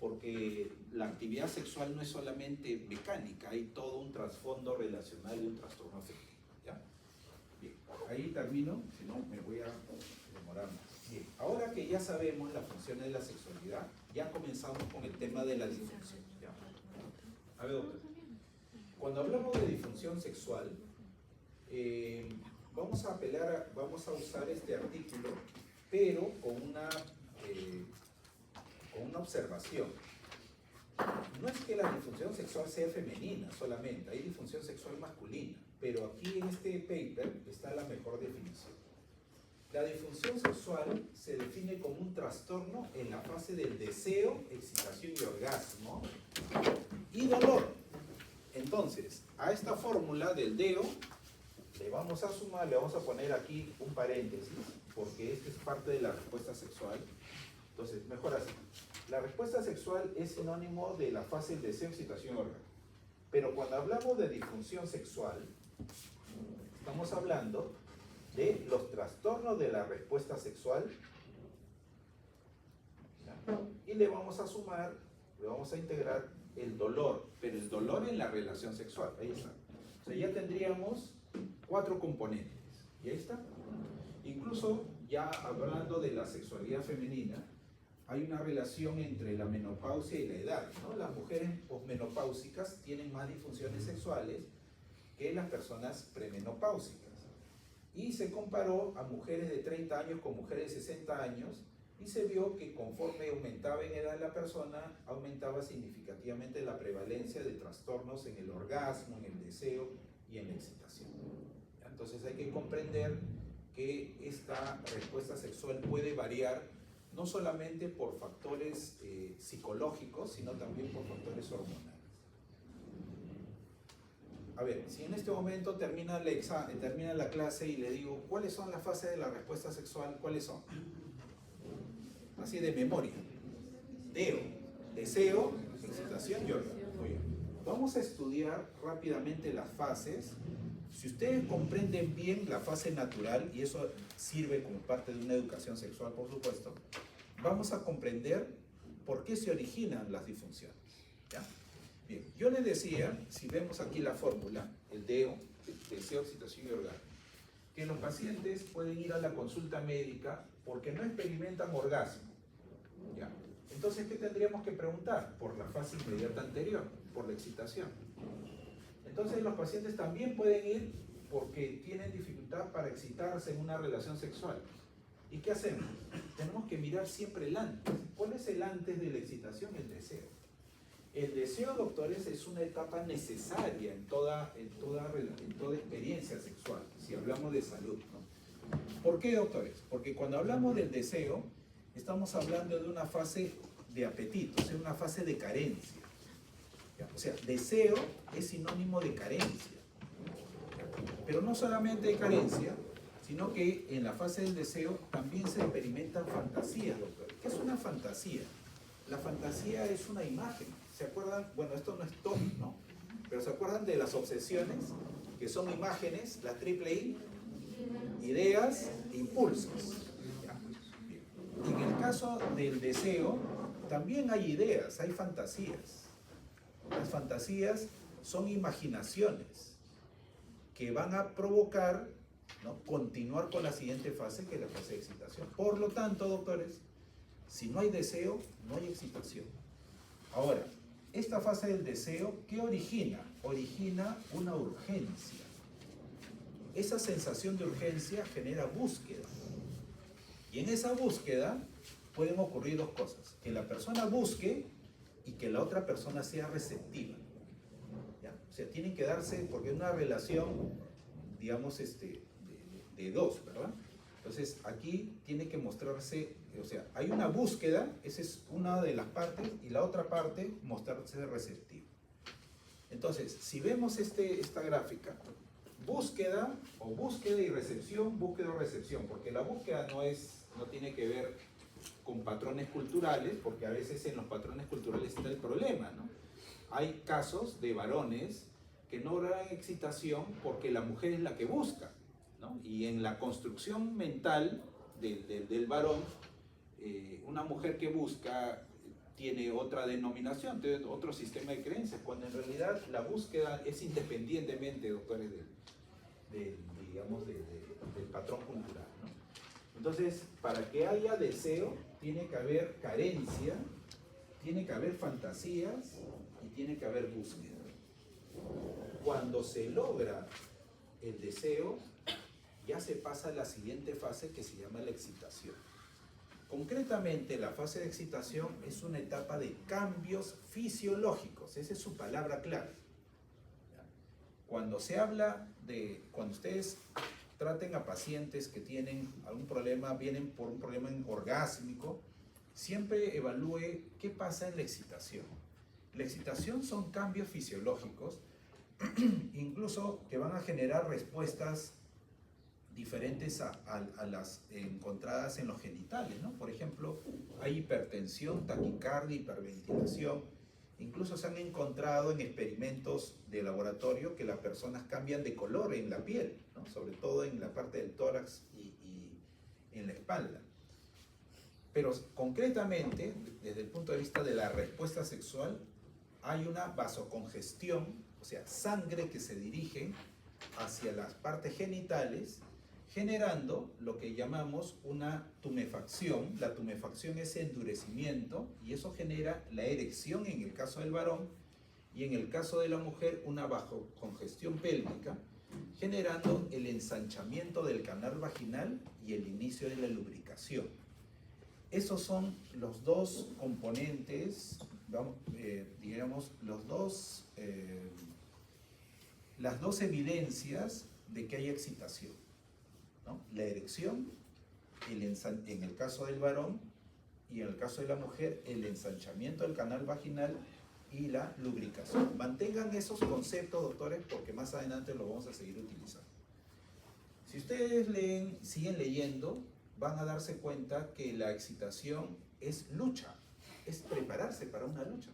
porque la actividad sexual no es solamente mecánica, hay todo un trasfondo relacional y un trastorno afectivo. ¿Ya? Bien, ahí termino, si no me voy a demorar más. Bien, ahora que ya sabemos las funciones de la sexualidad, ya comenzamos con el tema de la disfunción. ¿Ya? A ver, doctor, cuando hablamos de disfunción sexual, vamos a usar este artículo, pero con una observación. No es que la disfunción sexual sea femenina solamente, hay disfunción sexual masculina, pero aquí en este paper está la mejor definición. La disfunción sexual se define como un trastorno en la fase del deseo, excitación y orgasmo y dolor. Entonces, a esta fórmula del DEO le vamos a sumar, le vamos a poner aquí un paréntesis, porque esta es parte de la respuesta sexual. Entonces, mejor así. La respuesta sexual es sinónimo de la fase del deseo, excitación y orgasmo. Pero cuando hablamos de disfunción sexual, estamos hablando de los trastornos de la respuesta sexual. Y le vamos a sumar, le vamos a integrar el dolor, pero el dolor en la relación sexual. Ahí está. O sea, ya tendríamos 4 componentes. Y ahí está. Incluso ya hablando de la sexualidad femenina, hay una relación entre la menopausia y la edad, ¿no? Las mujeres posmenopáusicas tienen más disfunciones sexuales que las personas premenopáusicas. Y se comparó a mujeres de 30 años con mujeres de 60 años y se vio que conforme aumentaba en edad la persona, aumentaba significativamente la prevalencia de trastornos en el orgasmo, en el deseo y en la excitación. Entonces hay que comprender que esta respuesta sexual puede variar no solamente por factores psicológicos, sino también por factores hormonales. A ver, si en este momento termina la clase y le digo, ¿cuáles son las fases de la respuesta sexual? ¿Cuáles son? Así de memoria. Deo, deseo, excitación y orgasmo. Muy bien. Vamos a estudiar rápidamente las fases. Si ustedes comprenden bien la fase natural, y eso sirve como parte de una educación sexual, por supuesto, vamos a comprender por qué se originan las disfunciones. ¿Ya? Bien, yo les decía, si vemos aquí la fórmula, el DEO, deseo, excitación y orgasmo, que los pacientes pueden ir a la consulta médica porque no experimentan orgasmo. ¿Ya? Entonces, ¿qué tendríamos que preguntar? Por la fase inmediata anterior, por la excitación. Entonces los pacientes también pueden ir porque tienen dificultad para excitarse en una relación sexual. ¿Y qué hacemos? Tenemos que mirar siempre el antes. ¿Cuál es el antes de la excitación? El deseo. El deseo, doctores, es una etapa necesaria en toda experiencia sexual, si hablamos de salud, ¿no? ¿Por qué, doctores? Porque cuando hablamos del deseo, estamos hablando de una fase de apetito, o sea, una fase de carencia. O sea, deseo es sinónimo de carencia. Pero no solamente de carencia, sino que en la fase del deseo también se experimentan fantasías, doctor. ¿Qué es una fantasía? La fantasía es una imagen. ¿Se acuerdan? Bueno, esto no es top, ¿no? Pero ¿se acuerdan de las obsesiones? Que son imágenes, la triple I, ideas, impulsos. ¿Ya? Bien. En el caso del deseo, también hay ideas, hay fantasías. Las fantasías son imaginaciones que van a provocar, ¿no?, continuar con la siguiente fase, que es la fase de excitación. Por lo tanto, doctores, si no hay deseo, no hay excitación. Ahora, esta fase del deseo, ¿qué origina? Origina una urgencia. Esa sensación de urgencia genera búsqueda. Y en esa búsqueda pueden ocurrir 2 cosas. Que la persona busque y que la otra persona sea receptiva. ¿Ya? O sea, tienen que darse, porque es una relación, digamos, de 2, ¿verdad? Entonces, aquí tiene que mostrarse, o sea, hay una búsqueda, esa es una de las partes, y la otra parte, mostrarse receptivo. Entonces, si vemos esta gráfica, búsqueda y recepción, búsqueda o recepción, porque la búsqueda no tiene que ver con patrones culturales, porque a veces en los patrones culturales está el problema, ¿no? Hay casos de varones que no logran excitación porque la mujer es la que busca, ¿no? Y en la construcción mental del varón, una mujer que busca tiene otra denominación, tiene otro sistema de creencias, cuando en realidad la búsqueda es independientemente, doctores, digamos, del patrón cultural, ¿no? Entonces, para que haya deseo, tiene que haber carencia, tiene que haber fantasías y tiene que haber búsqueda. Cuando se logra el deseo, ya se pasa a la siguiente fase que se llama la excitación. Concretamente, la fase de excitación es una etapa de cambios fisiológicos, esa es su palabra clave. Cuando se habla cuando ustedes traten a pacientes que tienen algún problema, vienen por un problema orgásmico, siempre evalúe qué pasa en la excitación. La excitación son cambios fisiológicos, incluso que van a generar respuestas diferentes a las encontradas en los genitales, ¿no? Por ejemplo, hay hipertensión, taquicardia, hiperventilación. Incluso se han encontrado en experimentos de laboratorio que las personas cambian de color en la piel, ¿no? Sobre todo en la parte del tórax y en la espalda. Pero concretamente, desde el punto de vista de la respuesta sexual, hay una vasocongestión, o sea, sangre que se dirige hacia las partes genitales, generando lo que llamamos una tumefacción. La tumefacción es endurecimiento y eso genera la erección en el caso del varón y en el caso de la mujer una vasocongestión pélvica, generando el ensanchamiento del canal vaginal y el inicio de la lubricación. Esos son los dos componentes, digamos, las dos evidencias de que hay excitación, ¿no? La erección, en el caso del varón, y en el caso de la mujer, el ensanchamiento del canal vaginal y la lubricación. Mantengan esos conceptos, doctores, porque más adelante los vamos a seguir utilizando. Si ustedes siguen leyendo, van a darse cuenta que la excitación es lucha, es prepararse para una lucha.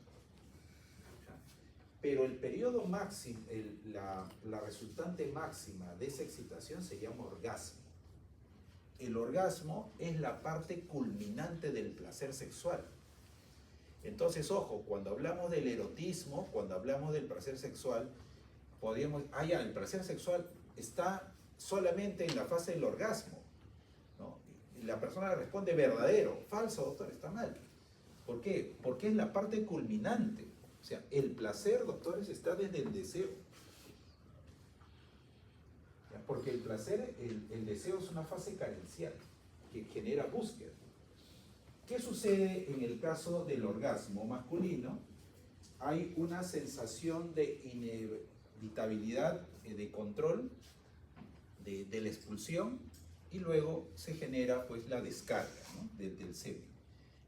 Pero el periodo máximo, la resultante máxima de esa excitación se llama orgasmo. El orgasmo es la parte culminante del placer sexual. Entonces, ojo, cuando hablamos del erotismo, cuando hablamos del placer sexual, el placer sexual está solamente en la fase del orgasmo, ¿no? Y la persona responde verdadero, falso, doctor, está mal. ¿Por qué? Porque es la parte culminante. O sea, el placer, doctores, está desde el deseo. Porque el placer, el deseo es una fase carencial que genera búsqueda. ¿Qué sucede en el caso del orgasmo masculino? Hay una sensación de inevitabilidad, de control, de la expulsión, y luego se genera pues la descarga, ¿no? del semen.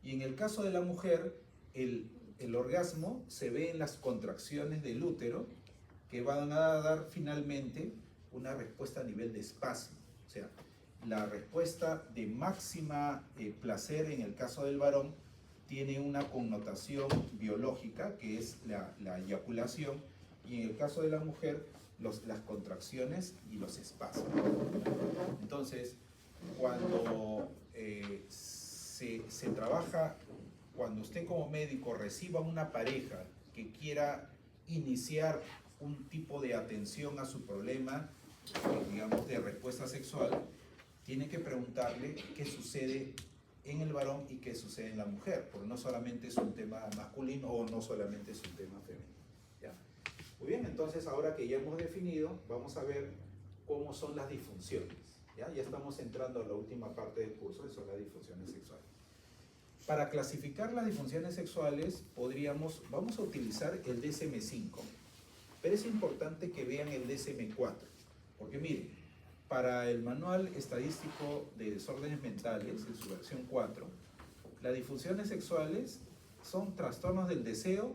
Y en el caso de la mujer, el orgasmo se ve en las contracciones del útero que van a dar finalmente una respuesta a nivel de espasmo. O sea, la respuesta de máxima placer en el caso del varón tiene una connotación biológica que es la eyaculación, y en el caso de la mujer las contracciones y los espasmos. Entonces, cuando se trabaja, cuando usted como médico reciba una pareja que quiera iniciar un tipo de atención a su problema, digamos, de respuesta sexual, tiene que preguntarle qué sucede en el varón y qué sucede en la mujer, porque no solamente es un tema masculino o no solamente es un tema femenino. ¿Ya? Muy bien, entonces ahora que ya hemos definido, vamos a ver cómo son las disfunciones. Ya estamos entrando a la última parte del curso, que son las disfunciones sexuales. Para clasificar las disfunciones sexuales, vamos a utilizar el DSM-5, pero es importante que vean el DSM-4, porque miren, para el Manual Estadístico de Desórdenes Mentales, en su versión 4, las disfunciones sexuales son trastornos del deseo,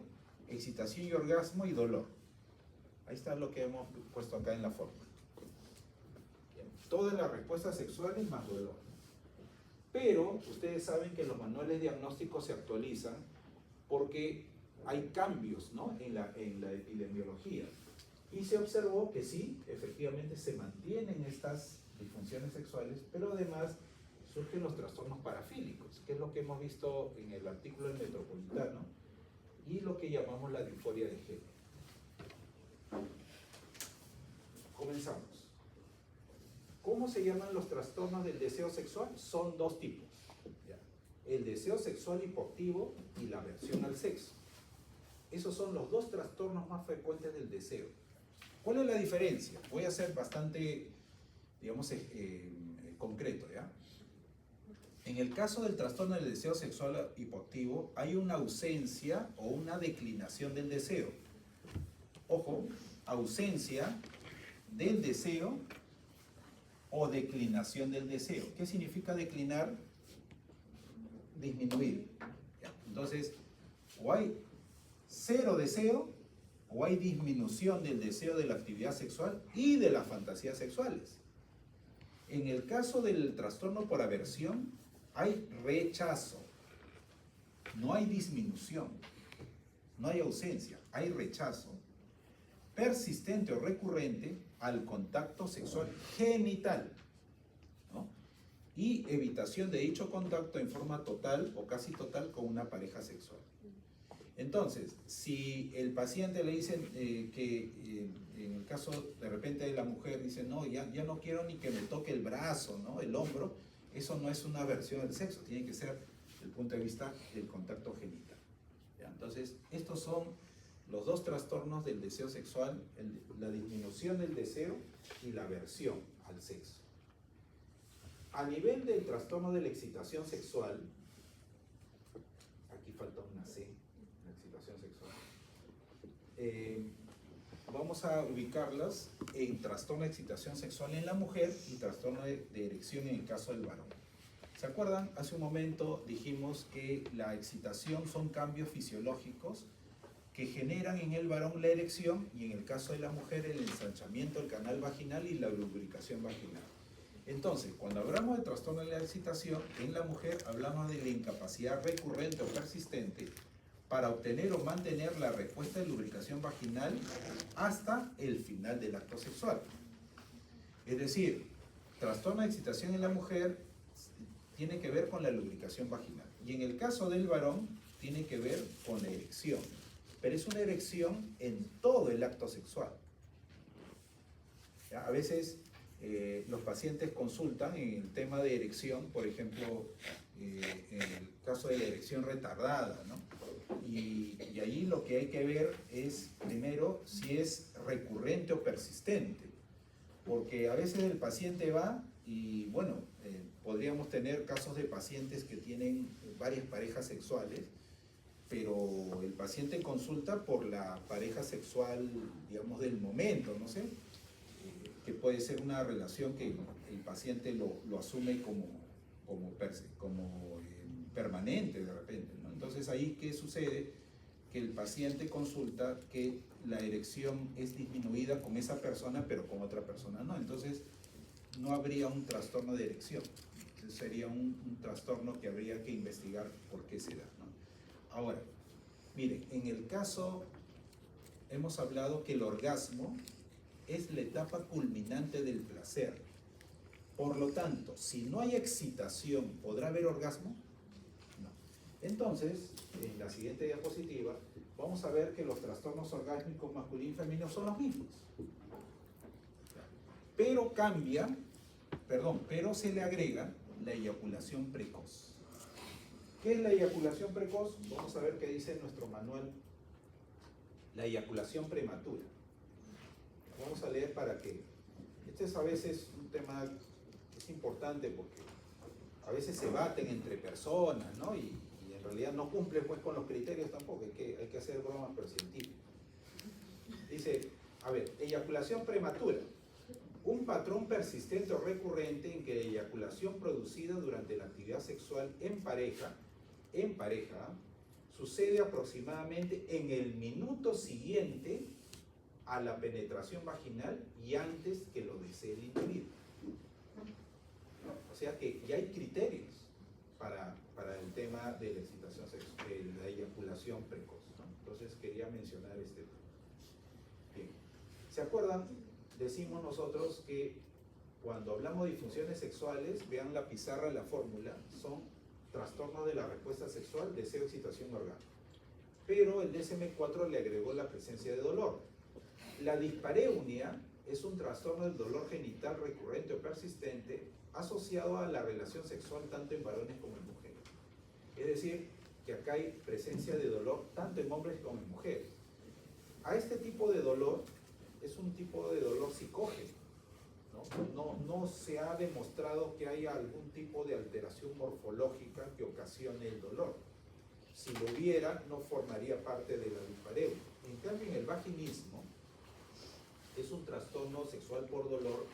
excitación y orgasmo y dolor. Ahí está lo que hemos puesto acá en la fórmula. Todas las respuestas sexuales más dolor. Pero ustedes saben que los manuales diagnósticos se actualizan porque hay cambios, ¿no?, en la epidemiología. Y se observó que sí, efectivamente se mantienen estas disfunciones sexuales, pero además surgen los trastornos parafílicos, que es lo que hemos visto en el artículo del Metropolitano, y lo que llamamos la disforia de género. Comenzamos. ¿Cómo se llaman los trastornos del deseo sexual? Son dos tipos. El deseo sexual hipoactivo y la aversión al sexo. Esos son los dos trastornos más frecuentes del deseo. ¿Cuál es la diferencia? Voy a ser bastante, digamos, concreto, ¿ya? En el caso del trastorno del deseo sexual hipoactivo, hay una ausencia o una declinación del deseo. Ojo, ausencia del deseo o declinación del deseo. ¿Qué significa declinar? Disminuir. Entonces, o hay cero deseo o hay disminución del deseo de la actividad sexual y de las fantasías sexuales. En el caso del trastorno por aversión, hay rechazo, no hay disminución, no hay ausencia, hay rechazo persistente o recurrente al contacto sexual genital, ¿no?, y evitación de dicho contacto en forma total o casi total con una pareja sexual. Entonces, si el paciente le dicen en el caso de repente de la mujer, dice, no, ya no quiero ni que me toque el brazo, ¿no?, el hombro, eso no es una aversión al sexo, tiene que ser desde el punto de vista del contacto genital. ¿Ya? Entonces, estos son los dos trastornos del deseo sexual, la disminución del deseo y la aversión al sexo. A nivel del trastorno de la excitación sexual, aquí falta una C, la excitación sexual, vamos a ubicarlas en trastorno de excitación sexual en la mujer y trastorno de erección en el caso del varón. ¿Se acuerdan? Hace un momento dijimos que la excitación son cambios fisiológicos que generan en el varón la erección y en el caso de la mujer el ensanchamiento del canal vaginal y la lubricación vaginal. Entonces, cuando hablamos de trastorno de la excitación, en la mujer hablamos de la incapacidad recurrente o persistente para obtener o mantener la respuesta de lubricación vaginal hasta el final del acto sexual. Es decir, trastorno de excitación en la mujer tiene que ver con la lubricación vaginal y en el caso del varón tiene que ver con la erección, pero es una erección en todo el acto sexual. ¿Ya? A veces los pacientes consultan en el tema de erección, por ejemplo, en el caso de la erección retardada, ¿no? Y allí lo que hay que ver es, primero, si es recurrente o persistente, porque a veces el paciente va y, bueno, podríamos tener casos de pacientes que tienen varias parejas sexuales, pero el paciente consulta por la pareja sexual, digamos, del momento, no sé, que puede ser una relación que el paciente lo asume como permanente de repente, ¿no? Entonces ahí, ¿qué sucede? Que el paciente consulta que la erección es disminuida con esa persona, pero con otra persona no. Entonces no habría un trastorno de erección. Entonces, sería un trastorno que habría que investigar por qué se da, ¿no? Ahora, miren, en el caso, hemos hablado que el orgasmo es la etapa culminante del placer. Por lo tanto, si no hay excitación, ¿podrá haber orgasmo? No. Entonces, en la siguiente diapositiva, vamos a ver que los trastornos orgásmicos masculino y femenino son los mismos. Pero pero se le agrega la eyaculación precoz. ¿Qué es la eyaculación precoz? Vamos a ver qué dice en nuestro manual. La eyaculación prematura. Vamos a leer para que. Este es a veces un tema que es importante porque a veces se baten entre personas, ¿no? Y en realidad no cumplen pues con los criterios tampoco, hay que hacer bromas pero científicas. Dice, a ver, eyaculación prematura. Un patrón persistente o recurrente en que la eyaculación producida durante la actividad sexual en pareja, sucede aproximadamente en el minuto siguiente a la penetración vaginal y antes que lo desee el individuo. O sea que ya hay criterios. para el tema de la excitación sexual, de la eyaculación precoz, ¿no? Entonces quería mencionar este tema. Bien. ¿Se acuerdan? Decimos nosotros que cuando hablamos de disfunciones sexuales, vean la pizarra, la fórmula, son trastornos de la respuesta sexual, deseo, excitación, orgasmo. Pero el DSM-4 le agregó la presencia de dolor. La dispareunia es un trastorno del dolor genital recurrente o persistente asociado a la relación sexual tanto en varones como en mujeres. Es decir, que acá hay presencia de dolor tanto en hombres como en mujeres. A este tipo de dolor es un tipo de dolor psicógeno. No se ha demostrado que haya algún tipo de alteración morfológica que ocasione el dolor. Si lo hubiera, no formaría parte de la dispareunia. En cambio, en el vaginismo, es un trastorno sexual por dolor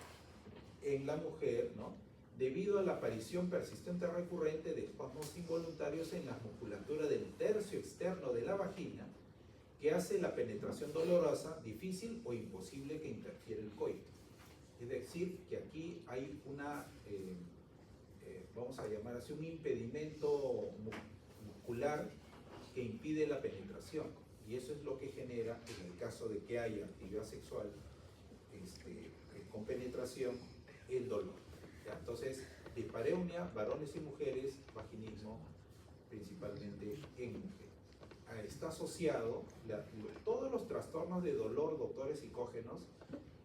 en la mujer, ¿no? Debido a la aparición persistente recurrente de espasmos involuntarios en la musculatura del tercio externo de la vagina, que hace la penetración dolorosa, difícil o imposible que interfiere el coito. Es decir, que aquí hay una, vamos a llamar así, un impedimento muscular que impide la penetración. Y eso es lo que genera, en el caso de que haya actividad sexual con penetración, el dolor. ¿Ya? Entonces, dispareunia, varones y mujeres, vaginismo, principalmente en mujeres. Está asociado, todos los trastornos de dolor, doctores psicógenos,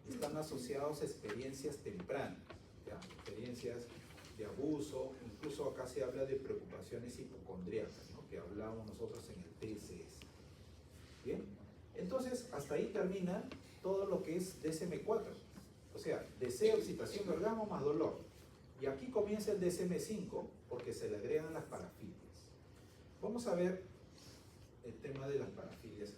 están asociados a experiencias tempranas, ¿ya? Experiencias de abuso, incluso acá se habla de preocupaciones hipocondríacas, ¿no? Que hablábamos nosotros en el TSS. Bien, entonces hasta ahí termina todo lo que es DSM-4, o sea, deseo, excitación, orgasmo más dolor. Y aquí comienza el DSM-5 porque se le agregan las parafilias. Vamos a ver el tema de las parafilias.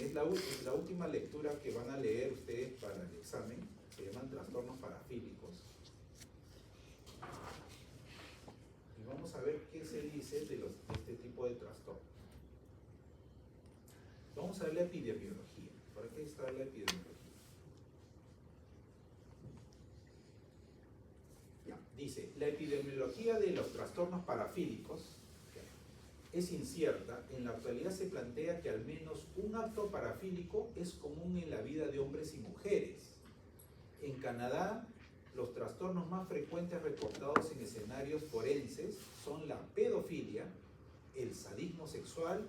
Es la última lectura que van a leer ustedes para el examen. Se llaman trastornos parafílicos. Y vamos a ver qué se dice de este tipo de trastornos. Vamos a ver la epidemiología. ¿Para qué está la epidemiología? Ya, dice, la epidemiología de los trastornos parafílicos es incierta. En la actualidad se plantea que al menos un acto parafílico es común en la vida de hombres y mujeres. En Canadá, los trastornos más frecuentes reportados en escenarios forenses son la pedofilia, el sadismo sexual,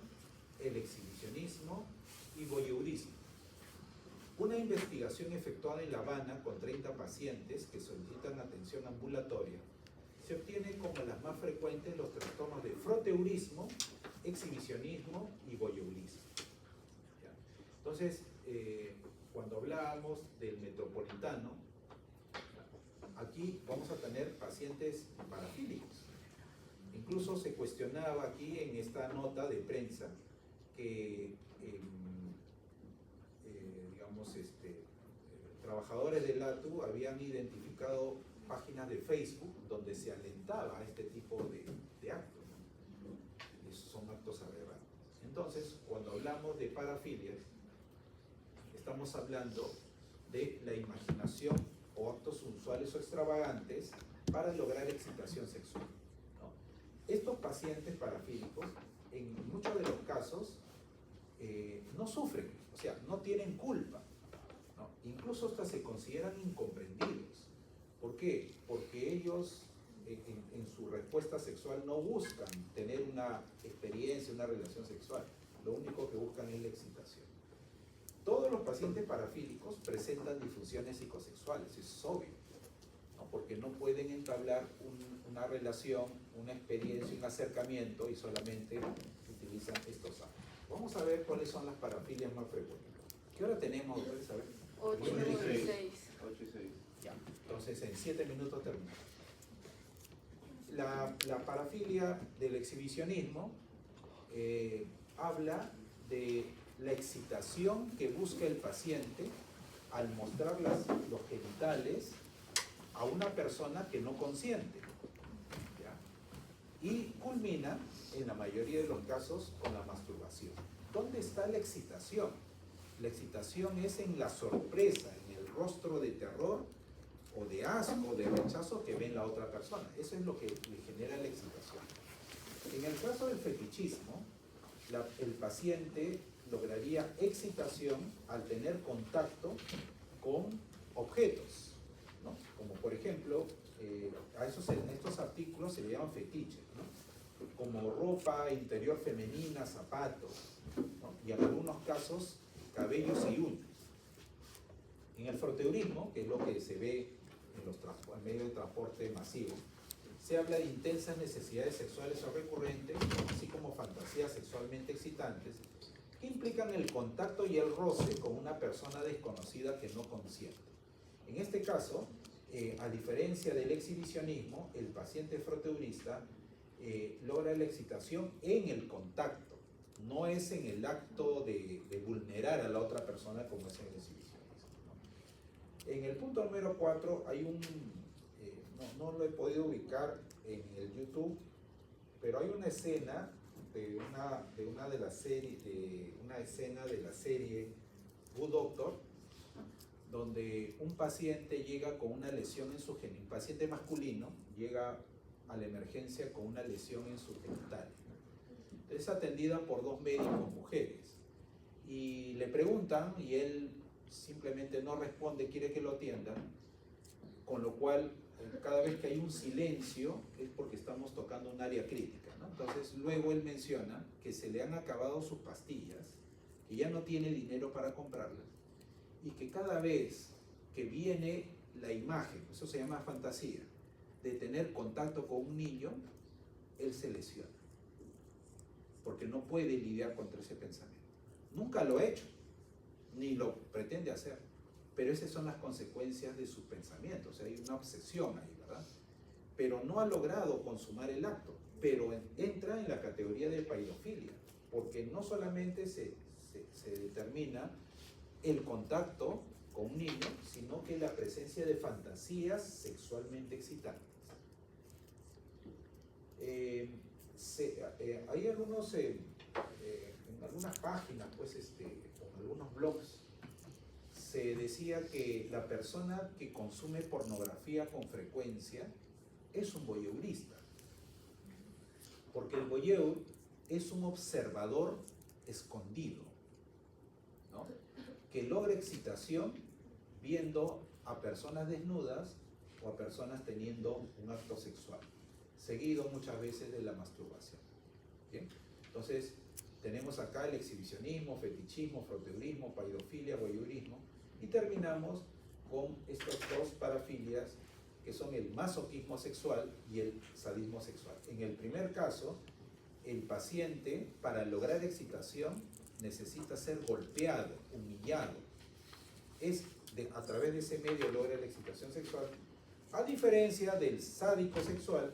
el exhibicionismo y voyeurismo. Una investigación efectuada en La Habana con 30 pacientes que solicitan atención ambulatoria se obtiene como las más frecuentes los trastornos de froteurismo, exhibicionismo y voyeurismo. ¿Ya? Entonces, cuando hablábamos del metropolitano, aquí vamos a tener pacientes parafílicos. Incluso se cuestionaba aquí en esta nota de prensa que trabajadores del ATU habían identificado páginas de Facebook donde se alentaba a este tipo de actos, ¿no? Esos son actos aberrantes. Entonces, cuando hablamos de parafilias, estamos hablando de la imaginación o actos usuales o extravagantes para lograr excitación sexual, ¿no? Estos pacientes parafílicos, en muchos de los casos, no sufren, o sea, no tienen culpa, ¿no? Incluso hasta se consideran incomprendidos. ¿Por qué? Porque ellos en su respuesta sexual no buscan tener una experiencia, una relación sexual. Lo único que buscan es la excitación. Todos los pacientes parafílicos presentan disfunciones psicosexuales, eso es obvio, ¿no? Porque no pueden entablar una relación, una experiencia, un acercamiento y solamente utilizan estos actos. Vamos a ver cuáles son las parafilias más frecuentes. ¿Qué hora tenemos? ¿Ustedes saben? 8 y 6. Ya, entonces en 7 minutos terminamos. La parafilia del exhibicionismo habla de la excitación que busca el paciente al mostrar los genitales a una persona que no consiente, ¿ya? Y culmina, en la mayoría de los casos, con la masturbación. ¿Dónde está la excitación? La excitación es en la sorpresa, en el rostro de terror o de asco, de rechazo que ve en la otra persona. Eso es lo que le genera la excitación. En el caso del fetichismo, el paciente lograría excitación al tener contacto con objetos, ¿no? Como por ejemplo, estos artículos se llaman fetiches, ¿no? Como ropa interior femenina, zapatos, ¿no? Y en algunos casos cabellos y uñas. En el froteurismo, que es lo que se ve en medios de transporte masivo, se habla de intensas necesidades sexuales o recurrentes, así como fantasías sexualmente excitantes, que implican el contacto y el roce con una persona desconocida que no consiente. En este caso, a diferencia del exhibicionismo, el paciente froteurista logra la excitación en el contacto, no es en el acto de vulnerar a la otra persona como es en el exhibicionismo, ¿no? En el punto número 4 hay no lo he podido ubicar en el YouTube, pero hay una escena de una escena de la serie Good Doctor, donde un paciente llega con una lesión en su genital, un paciente masculino llega a la emergencia con una lesión en su genital. Es atendida por 2 médicos mujeres y le preguntan y él simplemente no responde, quiere que lo atiendan, con lo cual cada vez que hay un silencio es porque estamos tocando un área crítica, ¿no? Entonces luego él menciona que se le han acabado sus pastillas, que ya no tiene dinero para comprarlas y que cada vez que viene la imagen, eso se llama fantasía, de tener contacto con un niño, él se lesiona porque no puede lidiar contra ese pensamiento. Nunca lo ha hecho, ni lo pretende hacer, pero esas son las consecuencias de sus pensamientos. O sea, hay una obsesión ahí, ¿verdad? Pero no ha logrado consumar el acto, pero entra en la categoría de paidofilia, porque no solamente se determina el contacto con un niño, sino que la presencia de fantasías sexualmente excitantes. Hay algunos, en algunas páginas, pues, en algunos blogs, se decía que la persona que consume pornografía con frecuencia es un voyeurista, porque el voyeur es un observador escondido, ¿no? Que logra excitación viendo a personas desnudas o a personas teniendo un acto sexual, seguido muchas veces de la masturbación. ¿Bien? Entonces, tenemos acá el exhibicionismo, fetichismo, froteurismo, paidofilia, voyeurismo, y terminamos con estas 2 parafilias que son el masoquismo sexual y el sadismo sexual. En el primer caso, el paciente, para lograr excitación, necesita ser golpeado, humillado. A través de ese medio logra la excitación sexual, a diferencia del sádico sexual,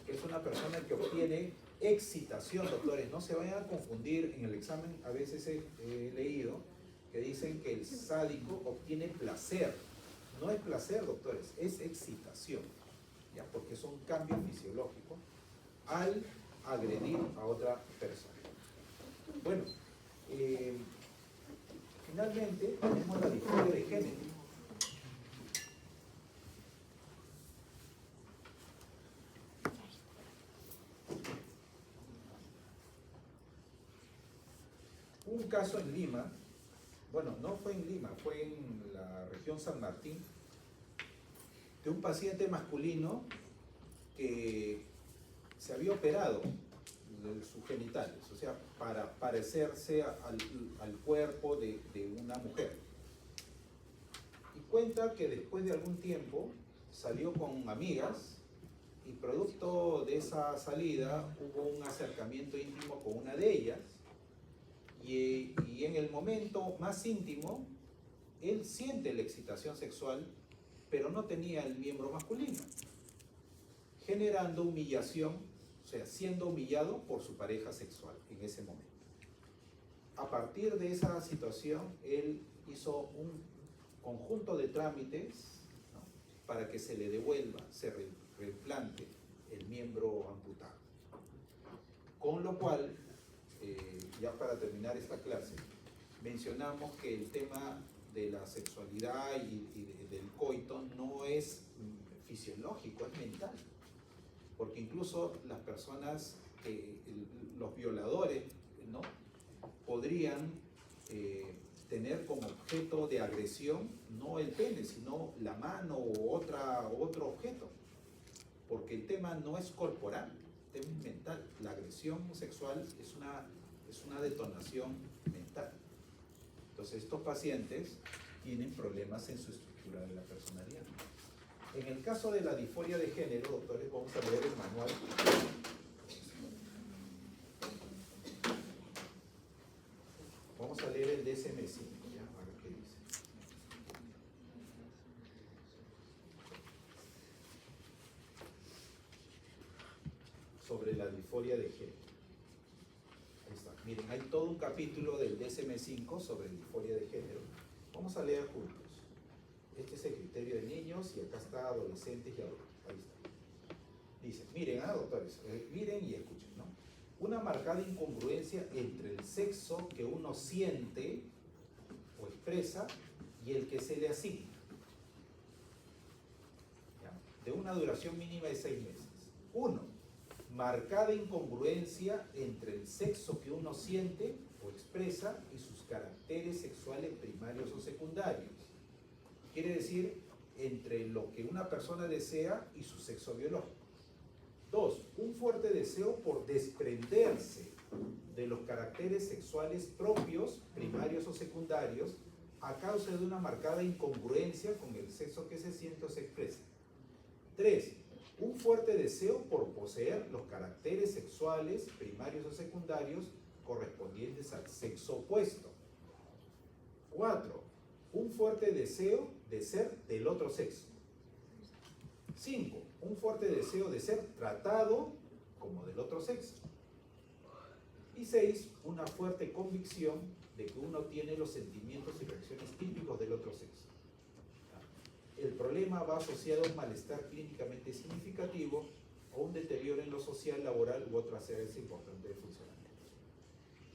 que es una persona que obtiene excitación. Doctores, no se vayan a confundir, en el examen a veces he leído que dicen que el sádico obtiene placer. No es placer, doctores, es excitación, ¿ya? Porque es un cambio fisiológico al agredir a otra persona. Bueno, finalmente tenemos la disforia de género. Un caso en Lima, bueno, no fue en Lima, fue en la región San Martín, de un paciente masculino que se había operado de sus genitales, o sea, para parecerse al cuerpo de una mujer. Y cuenta que después de algún tiempo salió con amigas y producto de esa salida hubo un acercamiento íntimo con una de ellas. Y en el momento más íntimo, él siente la excitación sexual, pero no tenía el miembro masculino, generando humillación, o sea, siendo humillado por su pareja sexual en ese momento. A partir de esa situación, él hizo un conjunto de trámites, ¿no?, para que se le devuelva, se reimplante el miembro amputado. Con lo cual, ya para terminar esta clase, mencionamos que el tema de la sexualidad del coito no es fisiológico, es mental. Porque incluso las personas, los violadores, ¿no?, podrían tener como objeto de agresión no el pene, sino la mano o otro objeto. Porque el tema no es corporal, el tema es mental. La agresión sexual es una detonación mental. Entonces estos pacientes tienen problemas en su estructura de la personalidad. En el caso de la disforia de género, doctores, vamos a leer el manual. Vamos a leer el DSM-5, ¿ya? A ver qué dice. Sobre la disforia de género. Ahí está. Miren, hay todo un capítulo del DSM-5 sobre disforia de género. Vamos a leer juntos. Este es el criterio de niños y acá está adolescentes y adultos. Ahí está. Dice, miren, doctores, miren y escuchen, ¿no? Una marcada incongruencia entre el sexo que uno siente o expresa y el que se le asigna. ¿Ya? De una duración mínima de 6 meses. 1. Marcada incongruencia entre el sexo que uno siente o expresa y sus caracteres sexuales primarios o secundarios. Quiere decir, entre lo que una persona desea y su sexo biológico. 2. Un fuerte deseo por desprenderse de los caracteres sexuales propios, primarios o secundarios, a causa de una marcada incongruencia con el sexo que se siente o se expresa. 3. Un fuerte deseo por poseer los caracteres sexuales, primarios o secundarios, correspondientes al sexo opuesto. 4. Un fuerte deseo de ser del otro sexo. 5. Un fuerte deseo de ser tratado como del otro sexo. Y 6. Una fuerte convicción de que uno tiene los sentimientos y reacciones típicos del otro sexo. El problema va asociado a un malestar clínicamente significativo o un deterioro en lo social, laboral u otras áreas importantes de funcionamiento.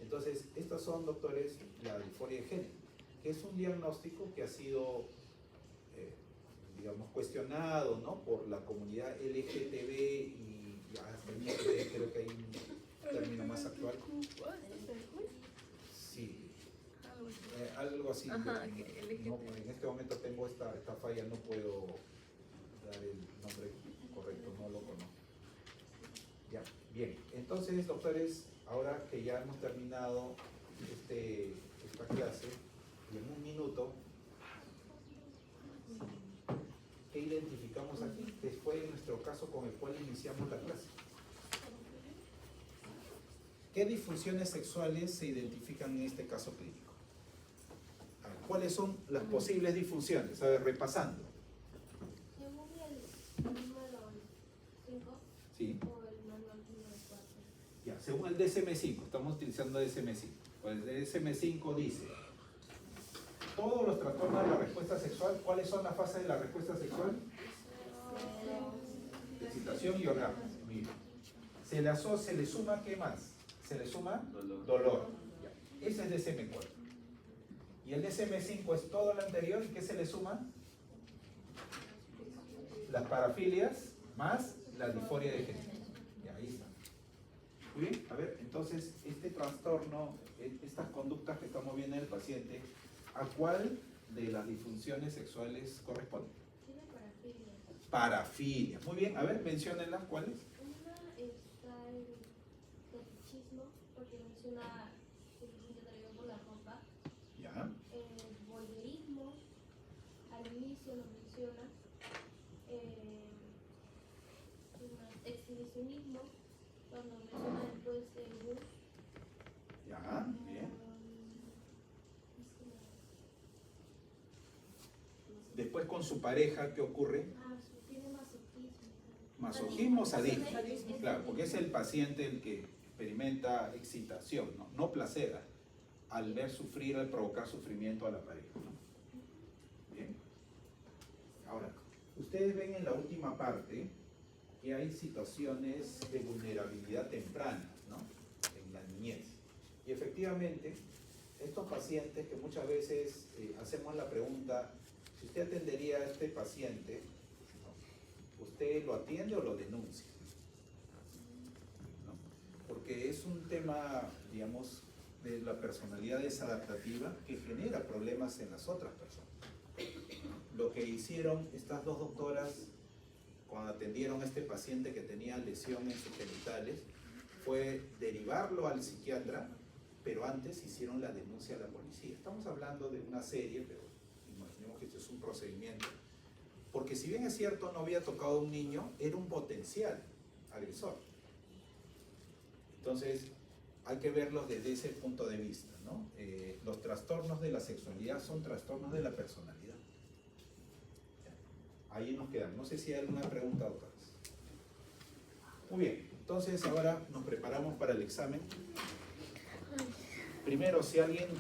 Entonces, estas son, doctores, la disforia de género, que es un diagnóstico que ha sido digamos, cuestionado, ¿no?, por la comunidad LGTB y hasta el MIT, creo que hay un término más actual. Sí, algo así. Ajá, no, en este momento tengo esta falla, no puedo dar el nombre correcto, no lo conozco. Ya, bien. Entonces, doctores, ahora que ya hemos terminado esta clase, y en un minuto, ¿qué identificamos aquí? Que fue nuestro caso con el cual iniciamos la clase. ¿Qué disfunciones sexuales se identifican en este caso clínico? A ver, ¿cuáles son las posibles disfunciones? A ver, repasando. Según el número 5 Sí. o el manual número 4. Ya, según el DSM-5, estamos utilizando DSM-5. Pues el DSM-5 dice, todos los trastornos de la respuesta sexual, ¿cuáles son las fases de la respuesta sexual? Excitación y orgasmo. Mira. Se le suma, ¿qué más? Se le suma dolor. Ya. Ese es DSM-4. Y el DSM-5 es todo lo anterior, ¿y qué se le suma? Las parafilias más la disforia de género. Ya, ahí está. Muy bien, a ver, entonces este trastorno, estas conductas que estamos viendo en el paciente, ¿a cuál de las disfunciones sexuales corresponde? Tiene parafilia. Parafilia. Muy bien, a ver, menciónenlas, ¿cuáles? Una está el fetichismo, porque menciona el atraído por la ropa. Ya. El voyeurismo, al inicio lo menciona. Exhibicionismo, cuando menciona después el bus. Ya, bien. Después con su pareja, ¿qué ocurre? Tiene masoquismo. Masoquismo, sadismo. Claro, porque es el paciente el que experimenta excitación, no placer, al ver sufrir, al provocar sufrimiento a la pareja, ¿no? Bien. Ahora, ustedes ven en la última parte que hay situaciones de vulnerabilidad temprana, ¿no?, en la niñez. Y Y efectivamente, estos pacientes que muchas veces hacemos la pregunta, si usted atendería a este paciente, ¿no? ¿Usted lo atiende o lo denuncia? ¿No? Porque es un tema, digamos, de la personalidad desadaptativa que genera problemas en las otras personas. Lo que hicieron estas dos doctoras cuando atendieron a este paciente que tenía lesión en sus genitales fue derivarlo al psiquiatra, pero antes hicieron la denuncia a la policía. Estamos hablando de una serie, pero imaginemos que esto es un procedimiento. Porque si bien es cierto, no había tocado a un niño, era un potencial agresor. Entonces, hay que verlos desde ese punto de vista, ¿no? Los trastornos de la sexualidad son trastornos de la personalidad. Ahí nos quedamos. No sé si hay alguna pregunta, doctoras. Muy bien, entonces ahora nos preparamos para el examen. Primero, si alguien de